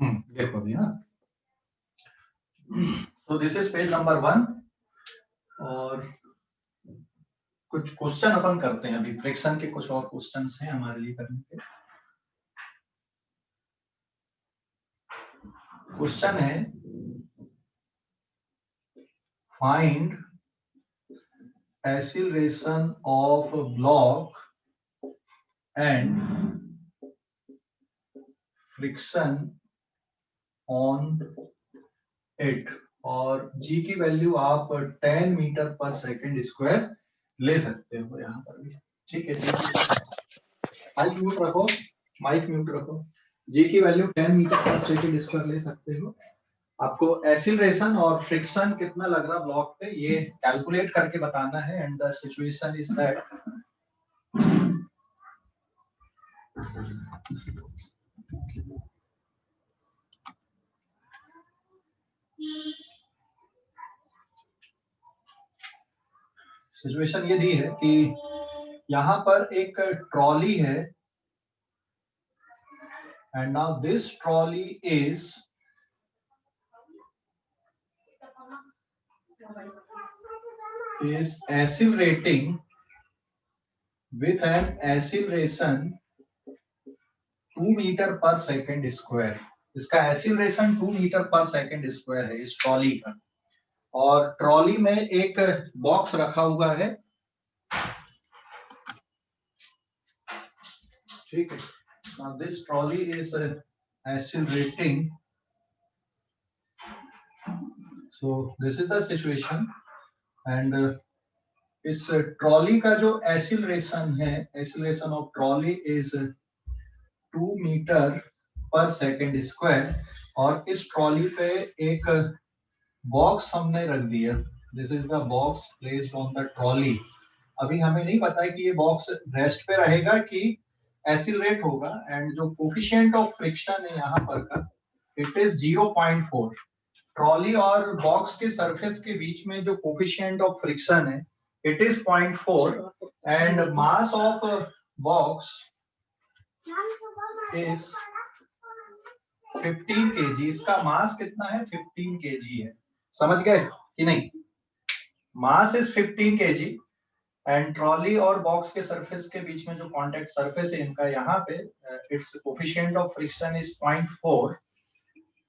देखो अभी। हाँ, so this is page number 1 और कुछ क्वेश्चन अपन करते हैं अभी। फ्रिक्शन के कुछ और क्वेश्चंस हैं हमारे लिए करने के। क्वेश्चन है find acceleration of block and friction on it, और g की वैल्यू आप 10 मीटर पर सेकेंड स्क्वायर ले सकते हो यहाँ पर भी। ठीक है, माइक म्यूट रखो, माइक म्यूट रखो। g की वैल्यू 10 मीटर पर सेकेंड स्क्वायर ले सकते हो। आपको एक्सीलरेशन और फ्रिक्शन कितना लग रहा ब्लॉक पे ये कैलकुलेट करके बताना है। And the situation is that situation ये दी है कि यहाँ पर एक ट्रॉली है and now this trolley is accelerating with an acceleration 2 metre पर सेकेंड स्क्वायर। इसका एक्सीलरेशन 2 मीटर पर सेकेंड स्क्वायर है इस ट्रॉली का, और ट्रॉली में एक बॉक्स रखा हुआ है। ठीक है, now this trolley is accelerating, so this is the situation and इस ट्रॉली का जो एक्सीलरेशन है, acceleration of trolley is 2 metre पर सेकेंड स्क्वायर, और इस ट्रॉली पे एक बॉक्स हमने रख दिया। This is the box placed on the trolley. अभी हमें नहीं पता है कि ये बॉक्स रेस्ट पे रहेगा कि एक्सीलरेट होगा, एंड जो कोफिशिएंट ऑफ फ्रिक्शन है यहाँ पर का इट इज 0.4। ट्रॉली और बॉक्स के सरफेस के बीच में जो कोफिशिएंट ऑफ फ्रिक्शन है it is 0.4 and mass of box is 15 kg। इसका मास कितना है? 15 kg है। समझ गए कि नहीं? Mass is 15 kg and trolley और बॉक्स के सरफेस के बीच में जो कांटेक्ट सरफेस है इनका, यहाँ पे it's coefficient of friction is 0.4।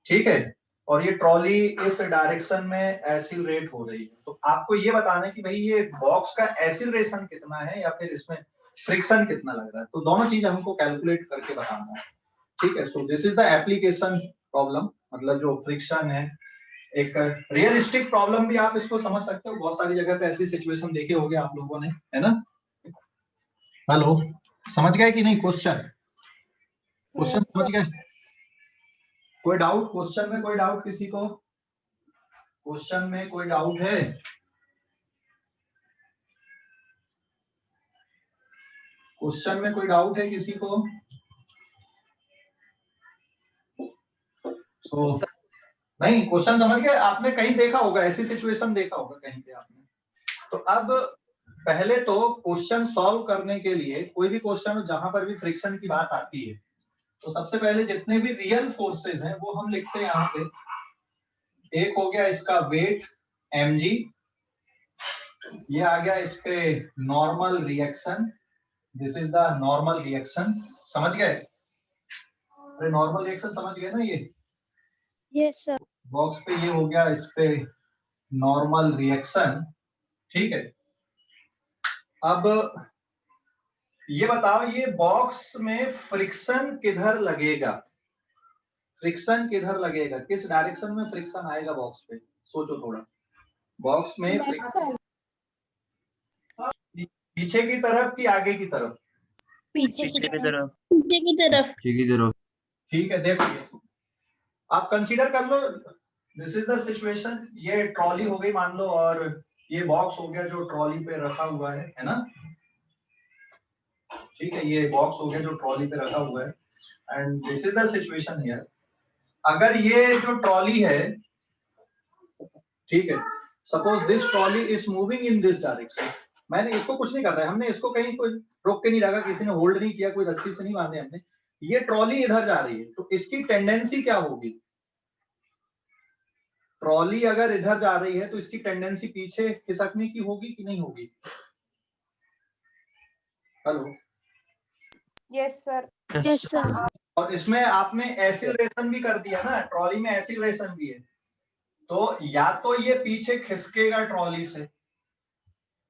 ठीक है, और ये ट्रॉली इस डायरेक्शन में एक्सीलरेट हो रही है। तो आपको ये बताना है कि भाई ये बॉक्स का एक्सीलरेशन कितना है या फिर इसमें फ्रिक्शन कितना लग रहा है। तो दोनों चीज हमको कैलकुलेट करके बताना है। ठीक है, so this is the application problem, मतलब जो फ्रिक्शन है। एक रियलिस्टिक प्रॉब्लम भी आप इसको समझ सकते हो, बहुत सारी जगह पे ऐसी सिचुएशन देखे होंगे आप लोगों ने, है ना? हेलो, समझ गए कि नहीं? क्वेश्चन समझ गए? कोई डाउट क्वेश्चन में? कोई डाउट किसी को? क्वेश्चन में कोई डाउट है? क्वेश्चन में कोई डाउट है किसी को? तो नहीं, क्वेश्चन समझ गए? आपने कहीं देखा होगा, ऐसी सिचुएशन देखा होगा कहीं पे आपने। तो अब पहले तो क्वेश्चन सॉल्व करने के लिए, कोई भी क्वेश्चन जहां पर भी फ्रिक्शन की बात आती है, तो सबसे पहले जितने भी रियल फोर्सेस हैं वो हम लिखते हैं यहाँ पे। एक हो गया इसका वेट mg, ये आ गया इस पे normal reaction, this is the normal reaction. समझ गए? अरे नॉर्मल रिएक्शन समझ गए ना? ये यस सर। बॉक्स पे ये हो गया इस पे नॉर्मल रिएक्शन। ठीक है, अब ये बताओ ये बॉक्स में फ्रिक्शन किधर लगेगा? फ्रिक्शन किधर लगेगा? किस डायरेक्शन में फ्रिक्शन आएगा बॉक्स पे? सोचो थोड़ा। बॉक्स में फ्रिक्शन पीछे की तरफ कि आगे की तरफ? पीछे की तरफ। पीछे की तरफ। पीछे की तरफ। ठीक है, देखिए आप कंसीडर कर लो, दिस इज द सिचुएशन। ये ट्रॉली हो गई मान लो, और ये बॉक्स हो गया जो ट्रॉली पे रखा हुआ है ना? ठीक है, ये बॉक्स हो गया जो ट्रॉली पे रखा हुआ है and this is the situation here. अगर ये जो ट्रॉली है, ठीक है, suppose this trolley is moving in this direction. मैंने इसको कुछ नहीं कर रहा है, हमने इसको कहीं कोई रोक के नहीं रखा, किसी ने होल्ड नहीं किया, कोई रस्सी से नहीं बांधे हमने। ये ट्रॉली इधर जा रही है तो इसकी टेंडेंसी क्या होगी? ट्रॉली अगर इधर जा रही है तो इसकी टेंडेंसी पीछे खिसकने की होगी कि नहीं होगी? Hello, yes sir. Yes sir. और इसमें आपने एक्सीलरेशन भी कर दिया ना, ट्रॉली में एक्सीलरेशन भी है, तो या तो ये पीछे खिसकेगा ट्रॉली से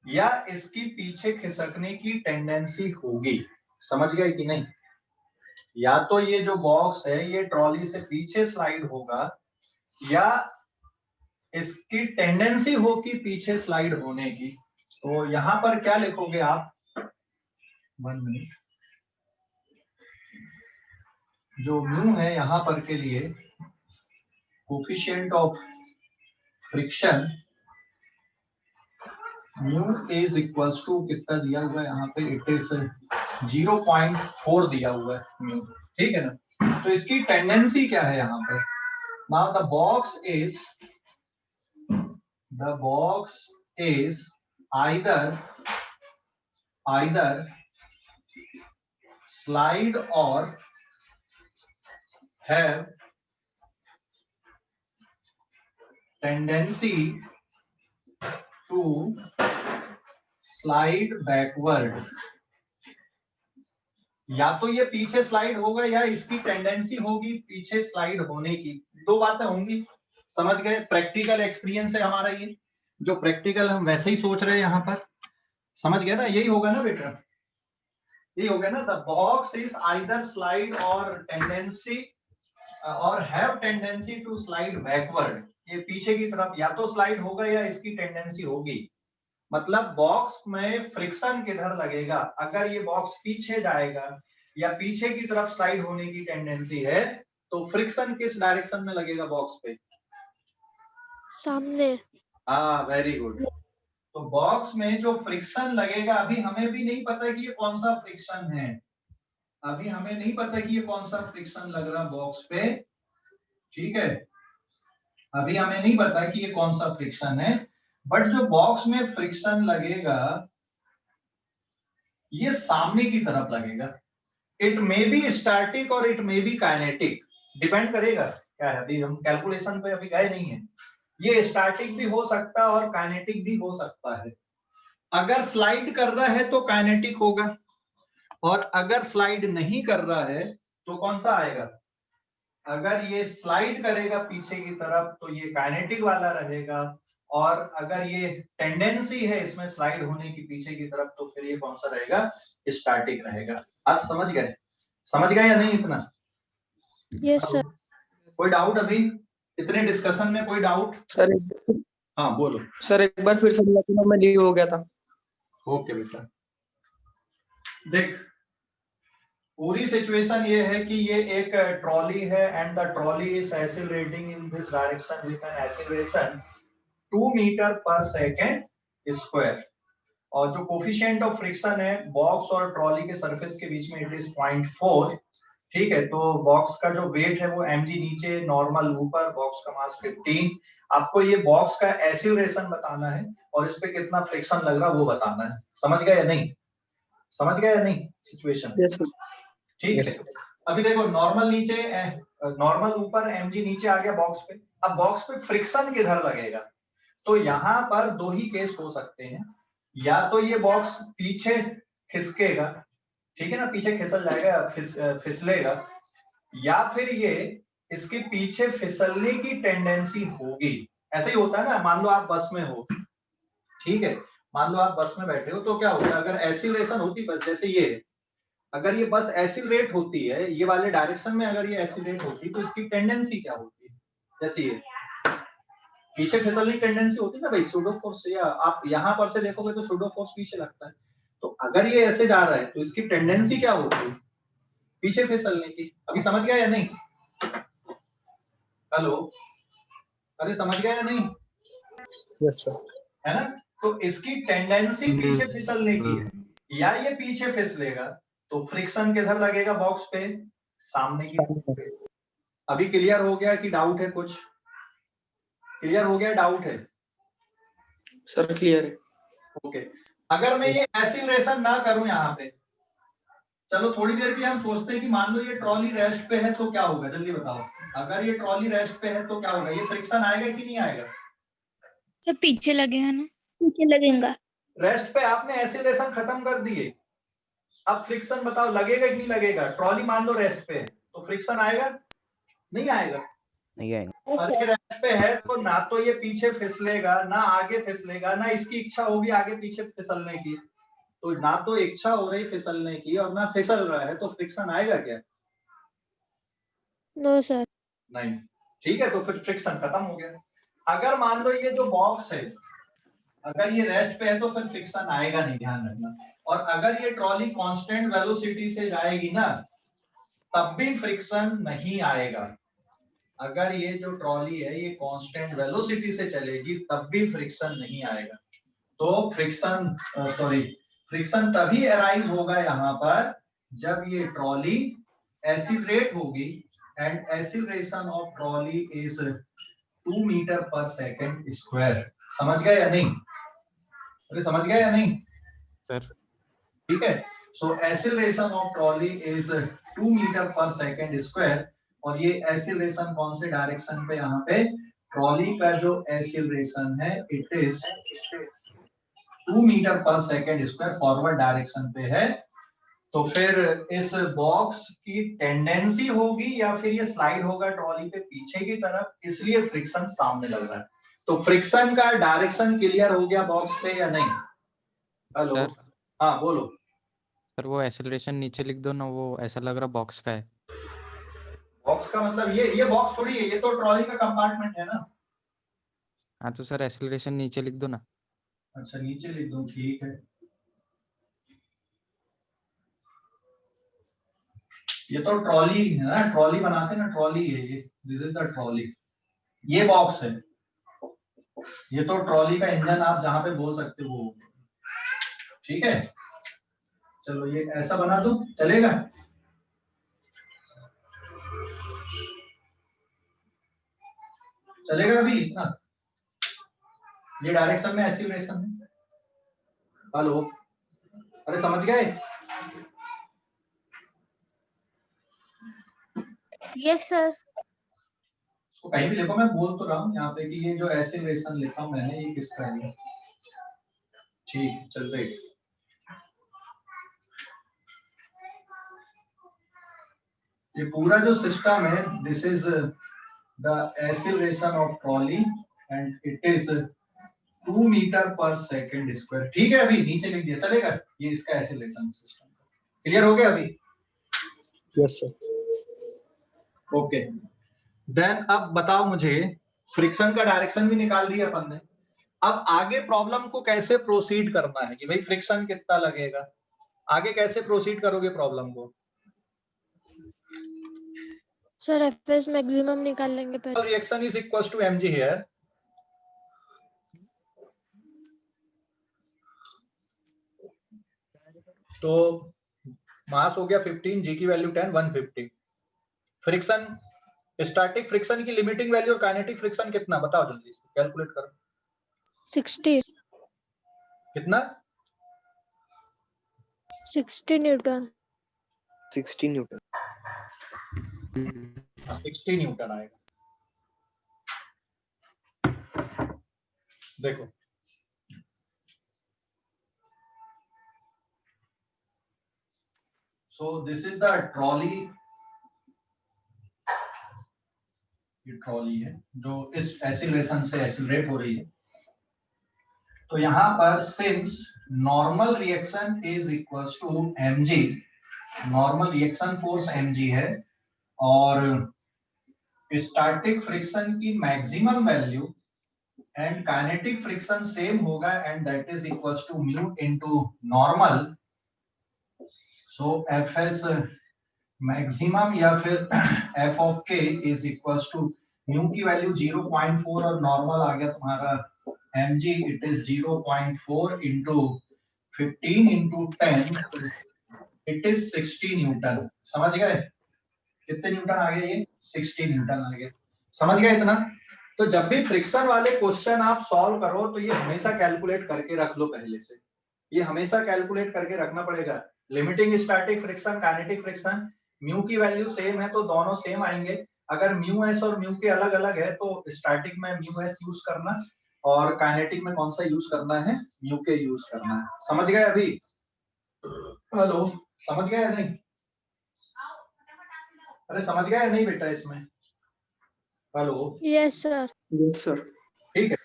या इसकी पीछे खिसकने की टेंडेंसी होगी। समझ गए कि नहीं? या तो ये जो बॉक्स है ये ट्रॉली से पीछे स्लाइड होगा या इसकी टेंडेंसी होगी पीछे स्लाइड होने की। तो यहां पर क्या लिखोगे आप? 1 मिनट। जो म्यू है यहां पर के लिए coefficient of friction mu is equals to कितना दिया हुआ है यहाँ पे? इट इज 0.4 दिया हुआ है म्यू, ठीक है ना? तो इसकी टेंडेंसी क्या है यहाँ पर? Now the box is either slide or have tendency to slide backward। या तो ये पीछे स्लाइड होगा या इसकी टेंडेंसी होगी पीछे स्लाइड होने की। दो बातें होंगी। समझ गए? प्रैक्टिकल एक्सपीरियंस है हमारा ये, जो प्रैक्टिकल हम वैसे ही सोच रहे हैं यहाँ पर। समझ गए ना? यही होगा ना बेटा? यही होगा ना? The box is either slide or tendency or have tendency to slide backward. ये पीछे की तरफ या तो स्लाइड होगा या इसकी टेंडेंसी होगी। मतलब बॉक्स में फ्रिक्शन किधर लगेगा? अगर ये बॉक्स पीछे जाएगा या पीछे की तरफ स्लाइड होने की टेंडेंसी है तो फ्रिक्शन किस डायरेक्शन में लगेगा बॉक्स पे? सामने। हाँ, वेरी गुड। तो बॉक्स में जो फ्रिक्शन लगेगा, अभी हमें भी नहीं पता कि ये कौन सा फ्रिक्शन है। अभी हमें नहीं पता कि ये कौन सा फ्रिक्शन लग रहा बॉक्स पे, ठीक है? अभी हमें नहीं पता कि ये कौन सा फ्रिक्शन है, बट जो बॉक्स में फ्रिक्शन लगेगा ये सामने की तरफ लगेगा। इट मे बी स्टैटिक और it may be kinetic, depend करेगा क्या है। अभी हम कैलकुलेशन पे अभी गए नहीं है। ये स्टैटिक भी हो सकता है और काइनेटिक भी हो सकता है। अगर स्लाइड कर रहा है तो काइनेटिक होगा और अगर स्लाइड नहीं कर रहा है तो कौन सा आएगा? अगर ये स्लाइड करेगा पीछे की तरफ तो ये काइनेटिक वाला रहेगा और अगर ये टेंडेंसी है इसमें स्लाइड होने की पीछे की तरफ तो फिर ये कौन सा रहेगा? स्टैटिक रहेगा। आज समझ गए? समझ गए या नहीं इतना? Yes sir. कोई डाउट अभी इतने डिस्कशन में? कोई डाउट? सर हाँ बोलो। सर एक बार फिर से बोला, मैं लीव हो गया था। ओके बेटा, देख पूरी सिचुएशन ये है कि ये एक ट्रॉली है and the trolley is accelerating in this direction with an acceleration 2 metre पर सेकेंड स्क्वायर। और जो कोफिशिएंट ऑफ फ्रिक्शन है बॉक्स और ट्रॉली के सरफेस के बीच में इट इज 0.4, ठीक है? तो बॉक्स का जो वेट है वो mg नीचे, नॉर्मल ऊपर, बॉक्स का मास 15। आपको ये बॉक्स का एक्सीलरेशन बताना है और इस पे कितना फ्रिक्शन लग रहा है वो बताना है। समझ गए या नहीं? समझ गए या नहीं सिचुएशन? Yes sir. ठीक है। अभी देखो नॉर्मल नीचे, नॉर्मल ऊपर, mg नीचे आ गया बॉक्स पे। अब बॉक्स पे फ्रिक्शन किधर लगेगा? तो यहाँ पर दो ही केस हो सकते हैं। या तो ये बॉक्स पीछे खिसकेगा, ठीक है ना, पीछे खिसल जाएगा, फिसलेगा, या फिर ये इसके पीछे फिसलने की टेंडेंसी होगी। ऐसा ही होता है ना। मान लो आप बस में हो, ठीक है? मान लो आप बस में बैठे हो तो क्या होता है? अगर एक्सीलरेशन होती बस जैसे ये, अगर ये बस एक्सीलरेट होती है ये वाले डायरेक्शन में, अगर ये एक्सीलरेट होती तो इसकी टेंडेंसी क्या होती है? जैसे ये पीछे फिसलने की टेंडेंसी होती है ना भाई, सूडो फोर्स। या आप यहाँ पर से देखोगे तो सूडो फोर्स पीछे लगता है। तो अगर ये ऐसे जा रहा है तो इसकी टेंडेंसी क्या होती है? पीछे फिसलने की। अभी समझ गया या नहीं? हेलो, अरे समझ गया या नहीं? Yes sir. है ना? तो इसकी टेंडेंसी पीछे फिसलने की है, या ये पीछे फिसलेगा तो फ्रिक्शन किधर लगेगा बॉक्स पे? सामने की पे। अभी क्लियर हो गया कि डाउट है? कुछ क्लियर हो गया? डाउट है? सर क्लियर है। ओके। अगर मैं ये एक्सीलरेशन ना करूं यहाँ पे, चलो थोड़ी देर के लिए हम सोचते हैं कि मान लो ये ट्रॉली रेस्ट पे है तो क्या होगा, जल्दी बताओ। अगर ये ट्रॉली रेस्ट पे है तो क्या होगा, ये फ्रिक्शन आएगा कि नहीं आएगा? सब पीछे लगेगा ना, पीछे लगेगा। रेस्ट पे आपने एक्सीलरेशन खत्म कर दिए, अब फ्रिक्शन बताओ लगेगा कि नहीं लगेगा? ट्रॉली मान लो रेस्ट पे है तो फ्रिक्शन आएगा नहीं आएगा? नहीं आएगा। अरे रेस्ट पे है तो ना तो ये पीछे फिसलेगा ना आगे फिसलेगा, ना इसकी इच्छा होगी आगे पीछे फिसलने की, तो ना तो इच्छा हो रही फिसलने की और ना फिसल रहा है, तो फ्रिक्शन आएगा क्या? No sir. नहीं। ठीक है, तो फिर फ्रिक्शन खत्म हो गया। अगर मान लो ये जो बॉक्स है अगर ये रेस्ट पे है तो फिर फ्रिक्शन आएगा नहीं, ध्यान रखना। और अगर ये ट्रॉली कांस्टेंट वेलोसिटी से जाएगी ना तब भी फ्रिक्शन नहीं आएगा। अगर ये जो ट्रॉली है ये कांस्टेंट वेलोसिटी से चलेगी तब भी फ्रिक्शन नहीं आएगा। तो फ्रिक्शन तभी अराइज होगा यहाँ पर जब ये ट्रॉली एक्सीलरेट होगी and acceleration of trolley is 2 metre per second square. समझ गए या नहीं? अरे समझ गए या नहीं सर? ठीक है, so acceleration of trolley is 2 metre per second square. और ये एक्सीलरेशन कौन से डायरेक्शन पे, यहाँ पे ट्रॉली का जो एक्सीलरेशन है it is 2 metre per second square forward direction पे है। तो फिर इस बॉक्स की टेंडेंसी होगी या फिर ये स्लाइड होगा ट्रॉली पे पीछे की तरफ, इसलिए फ्रिक्शन सामने लग रहा है। तो फ्रिक्शन का डायरेक्शन क्लियर हो गया बॉक्स पे या नहीं? Hello sir? हाँ बोलो। सर वो एक्सेलरेशन नीचे लिख दो ना, वो ऐसा लग रहा बॉक्स का है। बॉक्स का मतलब ये बॉक्स थोड़ी है, ये तो ट्रॉली का कंपार्टमेंट है ना। हाँ तो सर एक्सेलरेशन नीचे लिख दो ना। अच्छा नीचे लिख दूं, ठीक है। ये तो ट्रॉली है ना, ट्रॉली बनाते ना, ट्रॉली है ये, दिस इज द ट्रॉली। ये बॉक्स है, ये तो ट्रॉली का इंजन आप जहां पे बोल सकते हो, ठीक है। चलो ये ऐसा बना दूं, चलेगा? चलेगा अभी इतना? ये डायरेक्शन में एक्सीलरेशन है। हेलो, अरे समझ गए? Yes sir. तो कहीं भी लिखो, मैं बोल तो रहा हूँ यहाँ पे कि ये जो एक्सीलरेशन लिखा हूं मैंने ये किसका है? ठीक, चल रही। ये पूरा जो सिस्टम है this is the acceleration of trolley and it is 2 metre per second square. ठीक है, अभी नीचे लिख दिया, चलेगा? ये इसका एक्सीलरेशन सिस्टम क्लियर हो गया अभी? Yes sir. ओके, देन अब बताओ मुझे, फ्रिक्शन का डायरेक्शन भी निकाल दिया अपन ने। अब आगे प्रॉब्लम को कैसे प्रोसीड करना है कि भाई फ्रिक्शन कितना लगेगा, आगे कैसे प्रोसीड करोगे प्रॉब्लम को? सर एफएस मैक्सिमम निकाल लेंगे पहले। Reaction is equal to mg here. तो मास हो गया 15, जी की वैल्यू 10, 150। फ्रिक्शन, स्टैटिक फ्रिक्शन की लिमिटिंग वैल्यू और काइनेटिक फ्रिक्शन कितना बताओ जल्दी से, कैलकुलेट करो। 60 कितना? 60 न्यूटन। 60 न्यूटन। 60 न्यूटन आएगा। देखो so this is the trolley, ये ट्रॉली है जो इस एक्सीलरेशन से एक्सीलरेट हो रही है। तो यहां पर since normal reaction is equals to mg, normal reaction force mg है और स्टैटिक फ्रिक्शन की maximum value and kinetic friction same होगा and that is equals to mu into normal. So fs maximum या फिर f of k is equals to mu की value 0.4 और normal आ गया तुम्हारा mg, it is 0.4 into 15 into 10, it is 60 newton. समझ गए? कितने न्यूटन आ गए? ये 60 न्यूटन आ गए। समझ गए इतना? तो जब भी फ्रिक्शन वाले क्वेश्चन आप सॉल्व करो तो ये हमेशा कैलकुलेट करके रख लो पहले से, ये हमेशा कैलकुलेट करके रखना पड़ेगा। Limiting static friction, kinetic friction, mu की वैल्यू सेम है तो दोनों सेम आएंगे। अगर म्यू एस और म्यू के अलग अलग है तो स्टैटिक में म्यू एस यूज करना और काइनेटिक में कौन सा यूज करना है, म्यू के यूज करना है। समझ गए अभी? हेलो, समझ गए या नहीं? अरे समझ गए या नहीं बेटा इसमें? Hello, yes sir. Yes sir. ठीक है।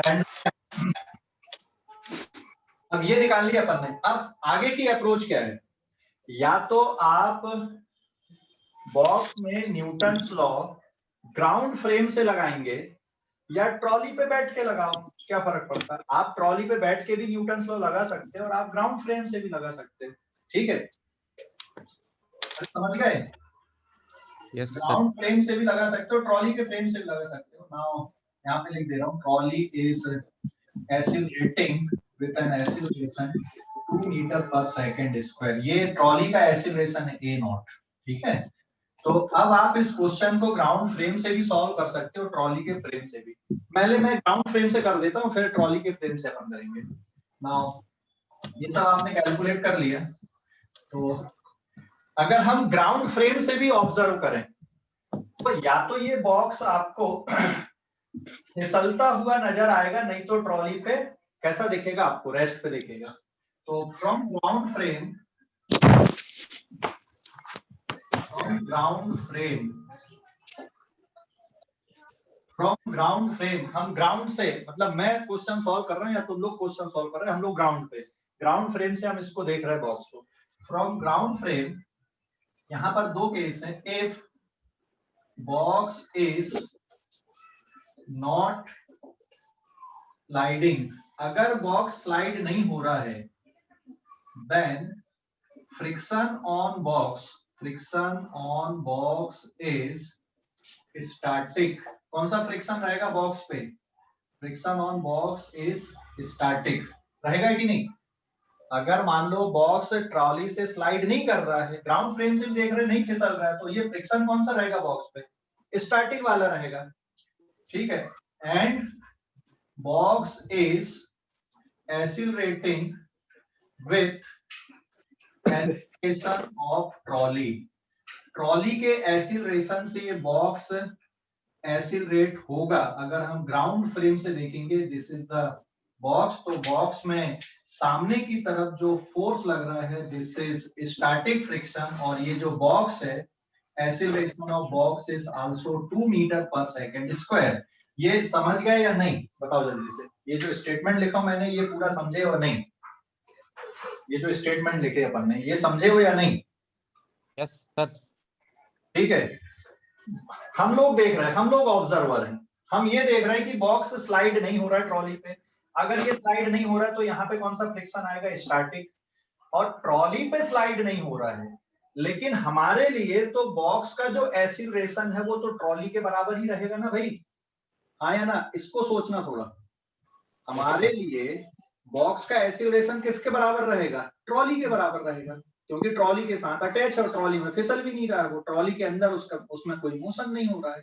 एंड अब ये निकाल लिया अपन ने। अब आगे की अप्रोच क्या है? या तो आप बॉक्स में न्यूटन्स लॉ ग्राउंड फ्रेम से लगाएंगे या ट्रॉली पे बैठ के लगाओ, क्या फर्क पड़ता है? आप ट्रॉली पे बैठ के भी न्यूटन्स लॉ लगा सकते हैं और आप ग्राउंड फ्रेम से भी लगा सकते हैं। ठीक है, समझ गए? Yes sir. ग्राउंड फ्रेम से भी लगा सकते हो, ट्रॉली के फ्रेम से भी लगा सकते हो। नाउ यहाँ पे लिख दे रहा हूँ, trolley is accelerating with an acceleration 2 metre per second square. ये ट्रॉली का एक्सीलरेशन है a नॉट। ठीक है, तो अब आप इस क्वेश्चन को ग्राउंड फ्रेम से भी सॉल्व कर सकते हो, ट्रॉली के फ्रेम से भी। पहले मैं ग्राउंड फ्रेम से कर देता हूँ, फिर ट्रॉली के फ्रेम से अपन करेंगे। नाउ ये सब आपने कैलकुलेट कर लिया, तो अगर हम ग्राउंड फ्रेम से भी ऑब्जर्व करें तो या तो ये बॉक्स आपको फिसलता हुआ नजर आएगा, नहीं तो ट्रॉली पे कैसा दिखेगा आपको, रेस्ट पे दिखेगा। तो फ्रॉम ग्राउंड फ्रेम हम ग्राउंड से, मतलब मैं क्वेश्चन सॉल्व कर रहा हूं या तुम लोग क्वेश्चन सॉल्व कर रहे हैं, हम लोग ग्राउंड फ्रेम से हम इसको देख रहे हैं बॉक्स को। फ्रॉम ग्राउंड फ्रेम यहां पर दो केस है। If box is not sliding, अगर बॉक्स स्लाइड नहीं हो रहा है, then friction on box is static. कौन सा फ्रिक्शन रहेगा बॉक्स पे? Friction on box is static रहेगा कि नहीं? अगर मान लो बॉक्स ट्रॉली से स्लाइड नहीं कर रहा है, ग्राउंड फ्रेम से देख रहे नहीं फिसल रहा है, तो ये फ्रिक्शन कौन सा रहेगा बॉक्स पे? स्टैटिक वाला रहेगा। ठीक है, and box is accelerating with acceleration of trolley. Trolley के एक्सीलरेशन से ये बॉक्स एक्सीलरेट होगा। अगर हम ग्राउंड फ्रेम से देखेंगे, दिस इज द बॉक्स, तो बॉक्स में सामने की तरफ जो फोर्स लग रहा है, दिस इज स्टैटिक फ्रिक्शन, और ये जो बॉक्स है, acceleration of box is also 2 metre per second square. ये समझ गए या नहीं? बताओ जल्दी से। ये जो स्टेटमेंट लिखा हूं मैंने, ये पूरा समझे और नहीं? ये जो स्टेटमेंट लिखे अपन ने, ये समझे हो या नहीं? Yes sir. ठीक है, हम लोग देख रहे हैं, हम लोग ऑब्जर्वर हैं, हम ये देख रहे हैं कि बॉक्स स्लाइड नहीं हो रहा है ट्रॉली पे। अगर ये स्लाइड नहीं हो रहा है तो यहाँ पे कौन सा फ्रिक्शन आएगा? स्टैटिक। और ट्रॉली पे स्लाइड नहीं हो रहा है, लेकिन हमारे लिए तो बॉक्स का जो एक्सीलरेशन है वो तो ट्रॉली के बराबर ही रहेगा ना भाई, हाँ या ना? इसको सोचना थोड़ा। हमारे लिए बॉक्स का एक्सीलरेशन किसके बराबर रहेगा? ट्रॉली के बराबर रहेगा, क्योंकि ट्रॉली के साथ अटैच और ट्रॉली में फिसल भी नहीं रहा है, वो ट्रॉली के अंदर उसमें कोई मोशन नहीं हो रहा है।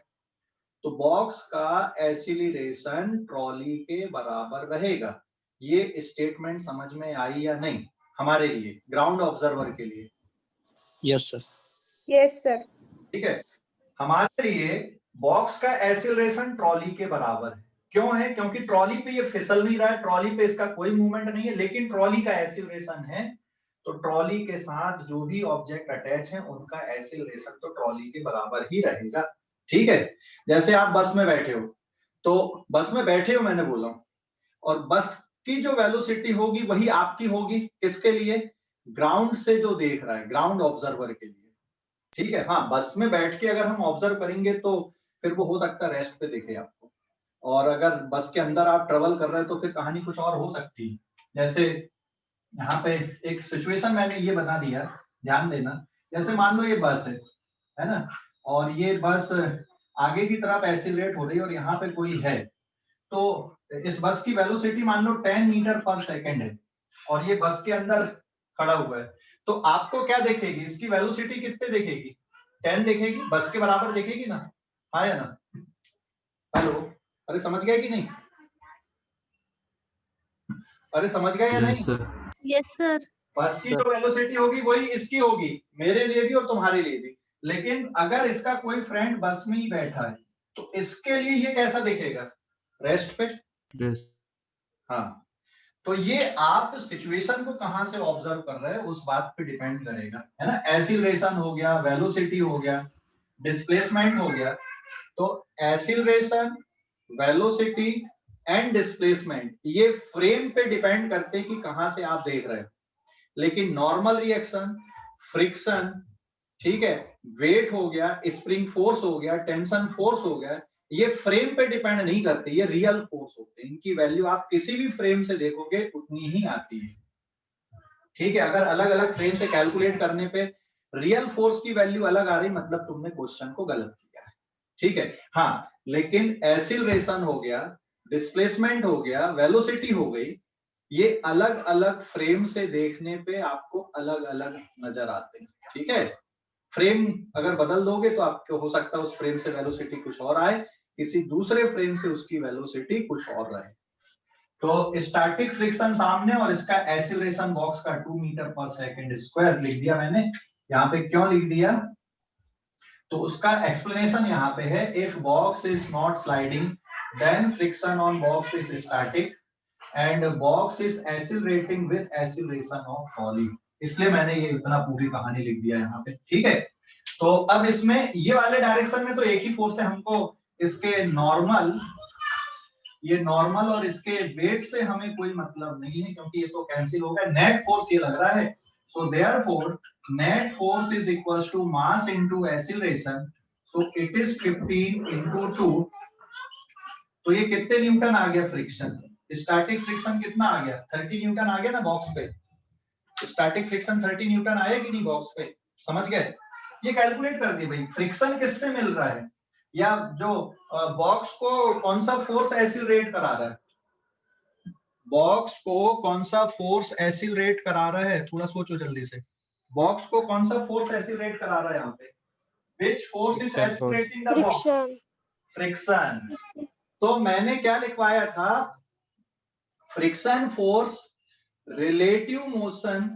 तो बॉक्स का एक्सीलरेशन ट्रॉली के बराबर रहेगा। ये स्टेटमेंट समझ में आई या नहीं हमारे लिए, ग्राउंड ऑब्जर्वर के लिए? Yes sir. Yes sir. ठीक है, हमारे लिए बॉक्स का एक्सीलरेशन ट्रॉली के बराबर है। क्यों है? क्योंकि ट्रॉली पे ये फिसल नहीं रहा है, ट्रॉली पे इसका कोई मूवमेंट नहीं है, लेकिन ट्रॉली का एक्सीलरेशन है, तो ट्रॉली के साथ जो भी ऑब्जेक्ट अटैच है उनका एक्सीलरेशन तो ट्रॉली के बराबर ही रहेगा। ठीक है, जैसे आप बस में बैठे हो, तो बस में बैठे हो मैंने बोला, और बस की जो वेलोसिटी होगी वही आपकी होगी। किसके लिए? ग्राउंड से जो देख रहा है, ग्राउंड ऑब्जर्वर के लिए। ठीक है, हाँ, बस में बैठ के अगर हम ऑब्जर्व करेंगे तो फिर वो हो सकता है रेस्ट पे दिखे आपको, और अगर बस के अंदर आप ट्रेवल कर रहे हैं तो फिर कहानी कुछ और हो सकती है। जैसे यहाँ पे एक सिचुएशन मैंने ये बना दिया, ध्यान देना। जैसे मान लो ये बस है ना, और ये बस आगे की तरफ एक्सीलरेट हो रही है और यहाँ पे कोई है, तो इस बस की वेलोसिटी मान लो 10 मीटर पर सेकंड है, और ये बस के अंदर खड़ा हुआ है, तो आपको क्या देखेगी? इसकी वेलोसिटी कितने देखेगी? 10 देखेगी, बस के बराबर देखेगी ना, हाँ या ना? हेलो, अरे समझ गए कि नहीं? अरे समझ गए या नहीं? Yes sir. बस की सर। जो वेलोसिटी होगी वही इसकी होगी, मेरे लिए भी और तुम्हारे लिए भी। लेकिन अगर इसका कोई फ्रेंड बस में ही बैठा है तो इसके लिए ये कैसा दिखेगा, रेस्ट पे। हाँ, तो ये आप सिचुएशन को कहां से ऑब्जर्व कर रहे हैं उस बात पे डिपेंड करेगा, है ना। एक्सीलरेशन हो गया, वेलोसिटी हो गया, डिस्प्लेसमेंट हो गया। तो एक्सीलरेशन, वेलोसिटी एंड डिस्प्लेसमेंट ये फ्रेम पे डिपेंड करते हैं कि कहां से आप देख रहे हो। लेकिन नॉर्मल रिएक्शन, फ्रिक्शन, ठीक है, वेट हो गया, स्प्रिंग फोर्स हो गया, टेंशन फोर्स हो गया, ये फ्रेम पे डिपेंड नहीं करते, ये रियल फोर्स होते हैं। इनकी वैल्यू आप किसी भी फ्रेम से देखोगे उतनी ही आती है, ठीक है। अगर अलग अलग फ्रेम से कैलकुलेट करने पे रियल फोर्स की वैल्यू अलग आ रही, मतलब तुमने क्वेश्चन को गलत किया है, ठीक है। हाँ, लेकिन एक्सीलरेशन हो गया, डिस्प्लेसमेंट हो गया, वेलोसिटी हो गई, ये अलग अलग फ्रेम से देखने पे आपको अलग अलग नजर आते हैं, ठीक है। फ्रेम अगर बदल दोगे तो आपको हो सकता है उस फ्रेम से वेलोसिटी कुछ और आए, किसी दूसरे फ्रेम से उसकी वेलोसिटी कुछ और रहे। तो स्टैटिक फ्रिक्शन सामने और इसका एक्सीलरेशन बॉक्स का 2 मीटर पर सेकंड स्क्वायर लिख दिया मैंने। यहाँ पे क्यों लिख दिया, तो उसका एक्सप्लेनेशन यहाँ पे है। If box is not sliding then friction on box is static and box is accelerating with acceleration of falling. इसलिए मैंने ये इतना पूरी कहानी लिख दिया यहाँ पे, ठीक है। तो अब इसमें ये वाले डायरेक्शन में तो एक ही फोर्स है, हमको इसके नॉर्मल, ये नॉर्मल और इसके वेट से हमें कोई मतलब नहीं है क्योंकि ये तो कैंसिल हो गया। नेट फोर्स ये लग रहा है, so therefore net force is equals to mass into acceleration, so it is 15 into 2। तो ये कितने न्यूटन आ गया फ्रिक्शन, स्टैटिक फ्रिक्शन कितना आ गया, 30 न्यूटन आ गया ना बॉक्स पे। स्टैटिक फ्रिक्शन 30 न्यूटन आया कि नहीं बॉक्स पे, समझ गए। ये कैलकुलेट कर दिए भाई, फ्रिक्शन किससे मिल रहा है, या जो बॉक्स को कौन सा फोर्स एक्सीलरेट करा रहा है, बॉक्स को कौन सा फोर्स एक्सीलरेट करा रहा है, थोड़ा सोचो जल्दी से। बॉक्स को कौन सा फोर्स एक्सीलरेट करा रहा है यहाँ पे, which force is accelerating the box, friction. Friction. तो मैंने क्या लिखवाया था, फ्रिक्शन फोर्स रिलेटिव मोशन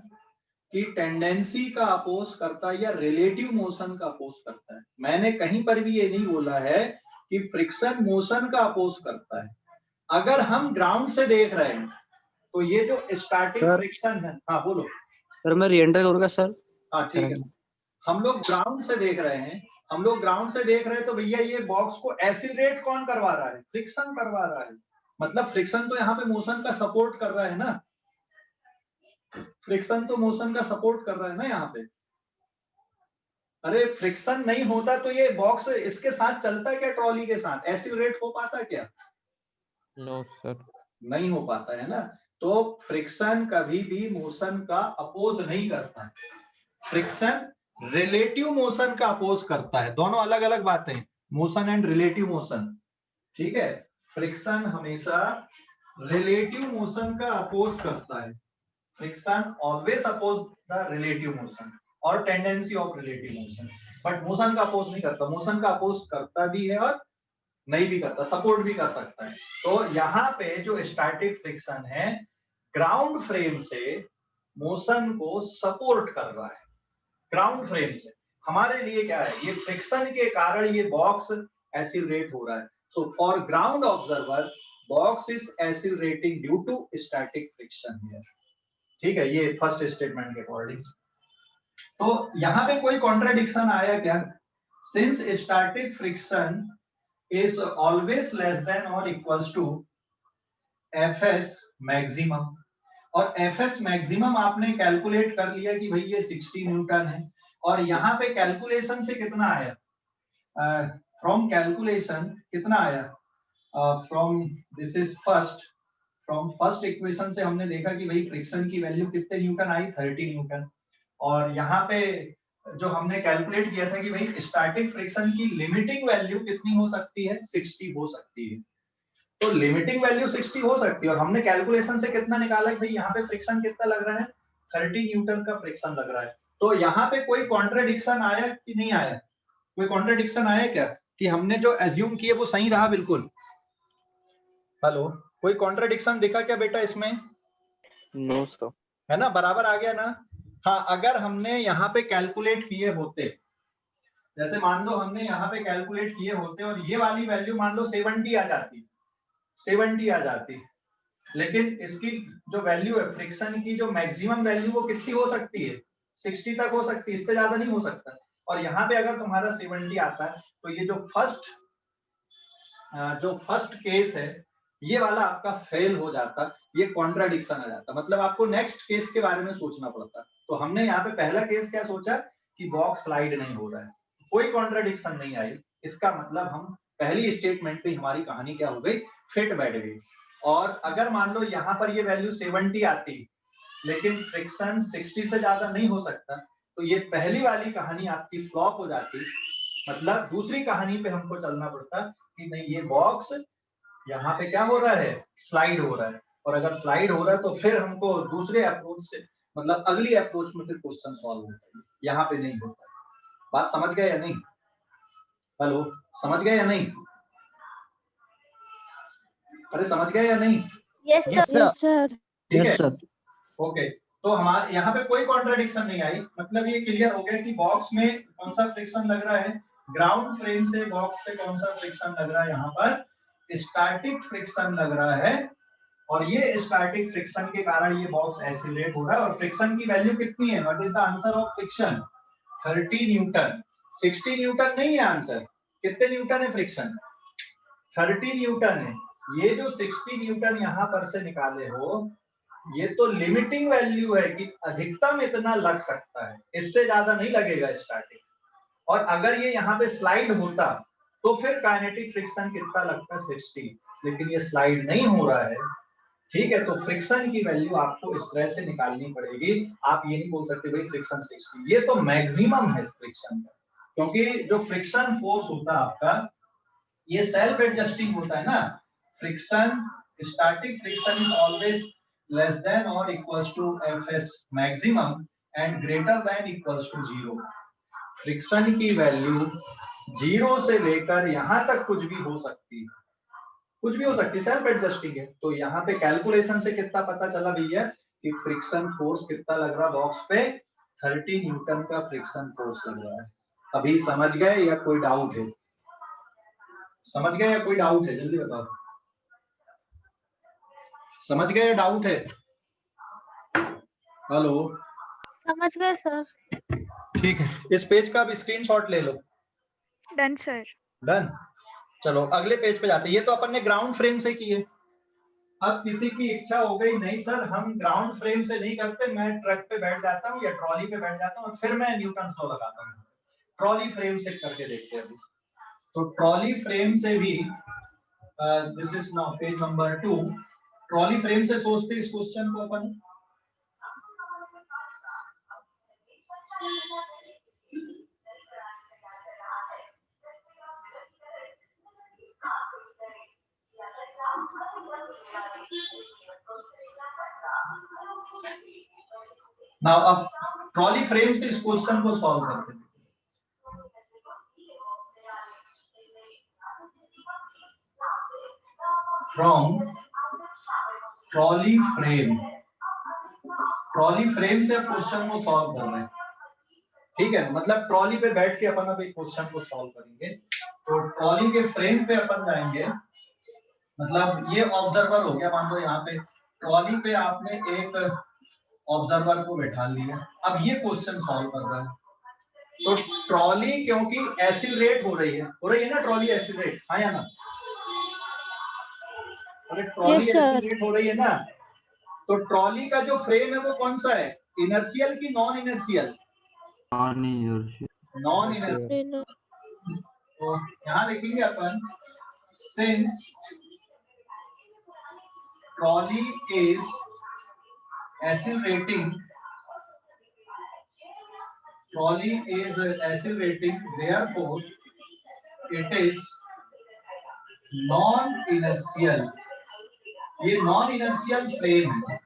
की टेंडेंसी का अपोज करता है या रिलेटिव मोशन का अपोज करता है। मैंने कहीं पर भी ये नहीं बोला है कि फ्रिक्शन मोशन का अपोज करता है। अगर हम ग्राउंड से देख रहे हैं तो ये जो स्टैटिक फ्रिक्शन है, हाँ बोलो सर। मैं रीएंटर करूंगा सर। हाँ ठीक है, हम लोग ग्राउंड से देख रहे हैं, हम लोग ग्राउंड से देख रहे हैं तो भैया ये बॉक्स को एक्सीलरेट कौन करवा रहा है, फ्रिक्शन करवा रहा है। मतलब फ्रिक्शन तो यहाँ पे मोशन का सपोर्ट कर रहा है ना, फ्रिक्शन तो मोशन का सपोर्ट कर रहा है ना यहाँ पे। अरे फ्रिक्शन नहीं होता तो ये बॉक्स इसके साथ चलता क्या, ट्रॉली के साथ एक्सीलरेट हो पाता क्या, नो सर, नहीं हो पाता है ना। तो फ्रिक्शन कभी भी मोशन का अपोज नहीं करता, फ्रिक्शन रिलेटिव मोशन का अपोज करता है। दोनों अलग अलग बातें, मोशन एंड रिलेटिव मोशन, ठीक है। फ्रिक्शन हमेशा रिलेटिव मोशन का अपोज करता है, friction always oppose the relative motion और tendency of relative motion, but motion का अपोज नहीं करता। मोशन का अपोज करता भी है और नहीं भी करता, सपोर्ट भी कर सकता है। तो यहाँ पे जो स्टैटिक फ्रिक्शन है ग्राउंड फ्रेम से मोशन को सपोर्ट कर रहा है, ग्राउंड फ्रेम से। हमारे लिए क्या है, ये फ्रिक्शन के कारण ये बॉक्स एक्सीलरेट हो रहा है। So for ground observer box is accelerating due to static friction here, ठीक है। ये फर्स्ट स्टेटमेंट के अकॉर्डिंग। तो यहाँ पे कोई कॉन्ट्राडिक्शन आया क्या, since static friction is always less than or equals to Fs maximum, और Fs maximum आपने कैलकुलेट कर लिया कि भाई ये 60 न्यूटन है, और यहाँ पे कैलकुलेशन से कितना आया, फ्रॉम कैलकुलेशन कितना आया, from this is first, from first equation से हमने देखा कि भाई फ्रिक्शन की वैल्यू कितने न्यूटन आई, 30 न्यूटन। और यहाँ पे जो हमने कैलकुलेट किया था कि भाई स्टैटिक फ्रिक्शन की लिमिटिंग वैल्यू कितनी हो सकती है, 60 हो सकती है। तो लिमिटिंग वैल्यू 60 हो सकती है, और हमने कैलकुलेशन से कितना निकाला कि भाई यहाँ पे फ्रिक्शन कितना लग रहा है, 30 न्यूटन का फ्रिक्शन लग रहा है। तो यहाँ पे कोई कॉन्ट्राडिक्शन आया कि नहीं आया, कोई कॉन्ट्राडिक्शन आया क्या, कि हमने जो एज्यूम किए वो सही रहा बिल्कुल। हेलो, कोई कॉन्ट्राडिक्शन दिखा क्या बेटा इसमें? No sir. है ना, बराबर आ गया ना। हाँ, अगर हमने यहाँ पे कैलकुलेट किए होते, जैसे मान लो हमने यहाँ पे कैलकुलेट किए होते और ये वाली वैल्यू मान लो 70 आ जाती, 70 आ जाती, लेकिन इसकी जो वैल्यू है फ्रिक्शन की, जो मैक्सिमम वैल्यू वो कितनी हो सकती है, 60 तक हो सकती है, इससे ज्यादा नहीं हो सकता। और यहाँ पे अगर तुम्हारा 70 आता है तो ये जो फर्स्ट केस है ये वाला आपका फेल हो जाता, ये कॉन्ट्राडिक्शन आ जाता, मतलब आपको नेक्स्ट केस के बारे में सोचना पड़ता। तो हमने यहाँ पे पहला केस क्या सोचा कि बॉक्स स्लाइड नहीं हो रहा है, कोई कॉन्ट्राडिक्शन नहीं आई, इसका मतलब हम पहली स्टेटमेंट पे हमारी कहानी क्या हो गई, फिट बैठ गई। और अगर मान लो यहाँ पर ये वैल्यू 70 आती लेकिन फ्रिक्शन 60 से ज्यादा नहीं हो सकता, तो ये पहली वाली कहानी आपकी फ्लॉप हो जाती, मतलब दूसरी कहानी पे हमको चलना पड़ता कि नहीं ये बॉक्स यहाँ पे क्या हो रहा है, स्लाइड हो रहा है। और अगर स्लाइड हो रहा है तो फिर हमको दूसरे अप्रोच से, मतलब अगली अप्रोच में फिर क्वेश्चन सॉल्व होता है, यहाँ पे नहीं होता। बात समझ गए या नहीं? हेलो, समझ गए या नहीं? अरे समझ गए या नहीं? Yes yes sir. Sir. Yes sir. ठीक है, यस सर। ओके। तो हमारे यहाँ पे कोई कॉन्ट्रडिक्शन नहीं आई, मतलब ये क्लियर हो गया कि बॉक्स में कौन सा फ्रिक्शन लग रहा है, ग्राउंड फ्रेम से बॉक्स पे कौन सा फ्रिक्शन लग रहा है, यहाँ पर स्टैटिक फ्रिक्शन लग रहा है। और ये स्टैटिक फ्रिक्शन के कारण ये बॉक्स एक्सीलरेट हो रहा है। और फ्रिक्शन की वैल्यू कितनी है, what is the answer of friction, 30 Newton, 60 Newton नहीं है आंसर। कितने न्यूटन है फ्रिक्शन, 30 न्यूटन है। ये जो 60 न्यूटन यहाँ पर से निकाले हो, ये तो लिमिटिंग वैल्यू है कि अधिकतम इतना लग सकता है, इससे ज्यादा नहीं लगेगा स्टैटिक। और अगर ये यहाँ पे स्लाइड होता तो फिर काइनेटिक फ्रिक्शन कितना लगता, 60, लेकिन ये स्लाइड नहीं हो रहा है। ठीक है, तो फ्रिक्शन की वैल्यू आपको इस तरह से निकालनी पड़ेगी। आप ये नहीं बोल सकते भाई फ्रिक्शन 60, ये तो मैक्सिमम है फ्रिक्शन का, क्योंकि जो फ्रिक्शन फोर्स होता है आपका ये सेल्फ एडजस्टिंग होता है ना। Friction, static friction is always less than और equals to F S maximum and greater than equals to 0। Friction की वैल्यू 0 से लेकर यहां तक कुछ भी हो सकती है, कुछ भी हो सकती है, सेल्फ एडजस्टिंग है। तो यहाँ पे कैलकुलेशन से कितना पता चला भैया कि फ्रिक्शन फोर्स कितना लग रहा बॉक्स पे, 30 न्यूटन का फ्रिक्शन फोर्स लग रहा है। अभी समझ गए या कोई डाउट है? समझ गए या कोई डाउट है, जल्दी बताओ, समझ गए या डाउट है? हेलो, समझ गए सर। ठीक है, इस पेज का भी स्क्रीनशॉट ले लो। Done sir. डन, चलो अगले पेज पे जाते हैं। ये तो अपन ने ग्राउंड फ्रेम से किए। अब किसी की इच्छा हो गई नहीं सर हम ग्राउंड फ्रेम से नहीं करते, मैं ट्रक पे बैठ जाता हूँ या ट्रॉली पे बैठ जाता हूँ और फिर मैं न्यूटन लॉ लगाता हूँ, ट्रॉली फ्रेम से करके देखते हैं अभी। तो ट्रॉली फ्रेम से भी this is now page number 2। Trolley frame से सोचते इस क्वेश्चन को अपन। नाउ अब ट्रॉली फ्रेम से इस क्वेश्चन को सॉल्व करते हैं। From trolley frame, trolley frame से क्वेश्चन को सॉल्व कर रहे हैं। ठीक है, मतलब ट्रॉली पे बैठ के अपन अब एक क्वेश्चन को सॉल्व करेंगे। तो ट्रॉली के फ्रेम पे अपन जाएंगे, मतलब ये ऑब्जर्वर हो गया, मान लो यहाँ पे ट्रॉली पे आपने एक ऑब्जर्वर को बैठा लिया, अब ये क्वेश्चन सॉल्व कर रहा है। तो ट्रॉली क्योंकि एक्सीलरेट हो रही है ना, ट्रॉली एक्सीलरेट, हाँ या ना? अरे ट्रॉली एक्सीलरेट हो रही है ना, तो ट्रॉली का जो फ्रेम है वो कौन सा है, इनर्शियल की नॉन इनर्शियल? Non inertial. तो यहाँ लिखेंगे अपन, since trolley is accelerating, trolley is accelerating, therefore it is non inertial। ये नॉन इनर्शियल फ्रेम है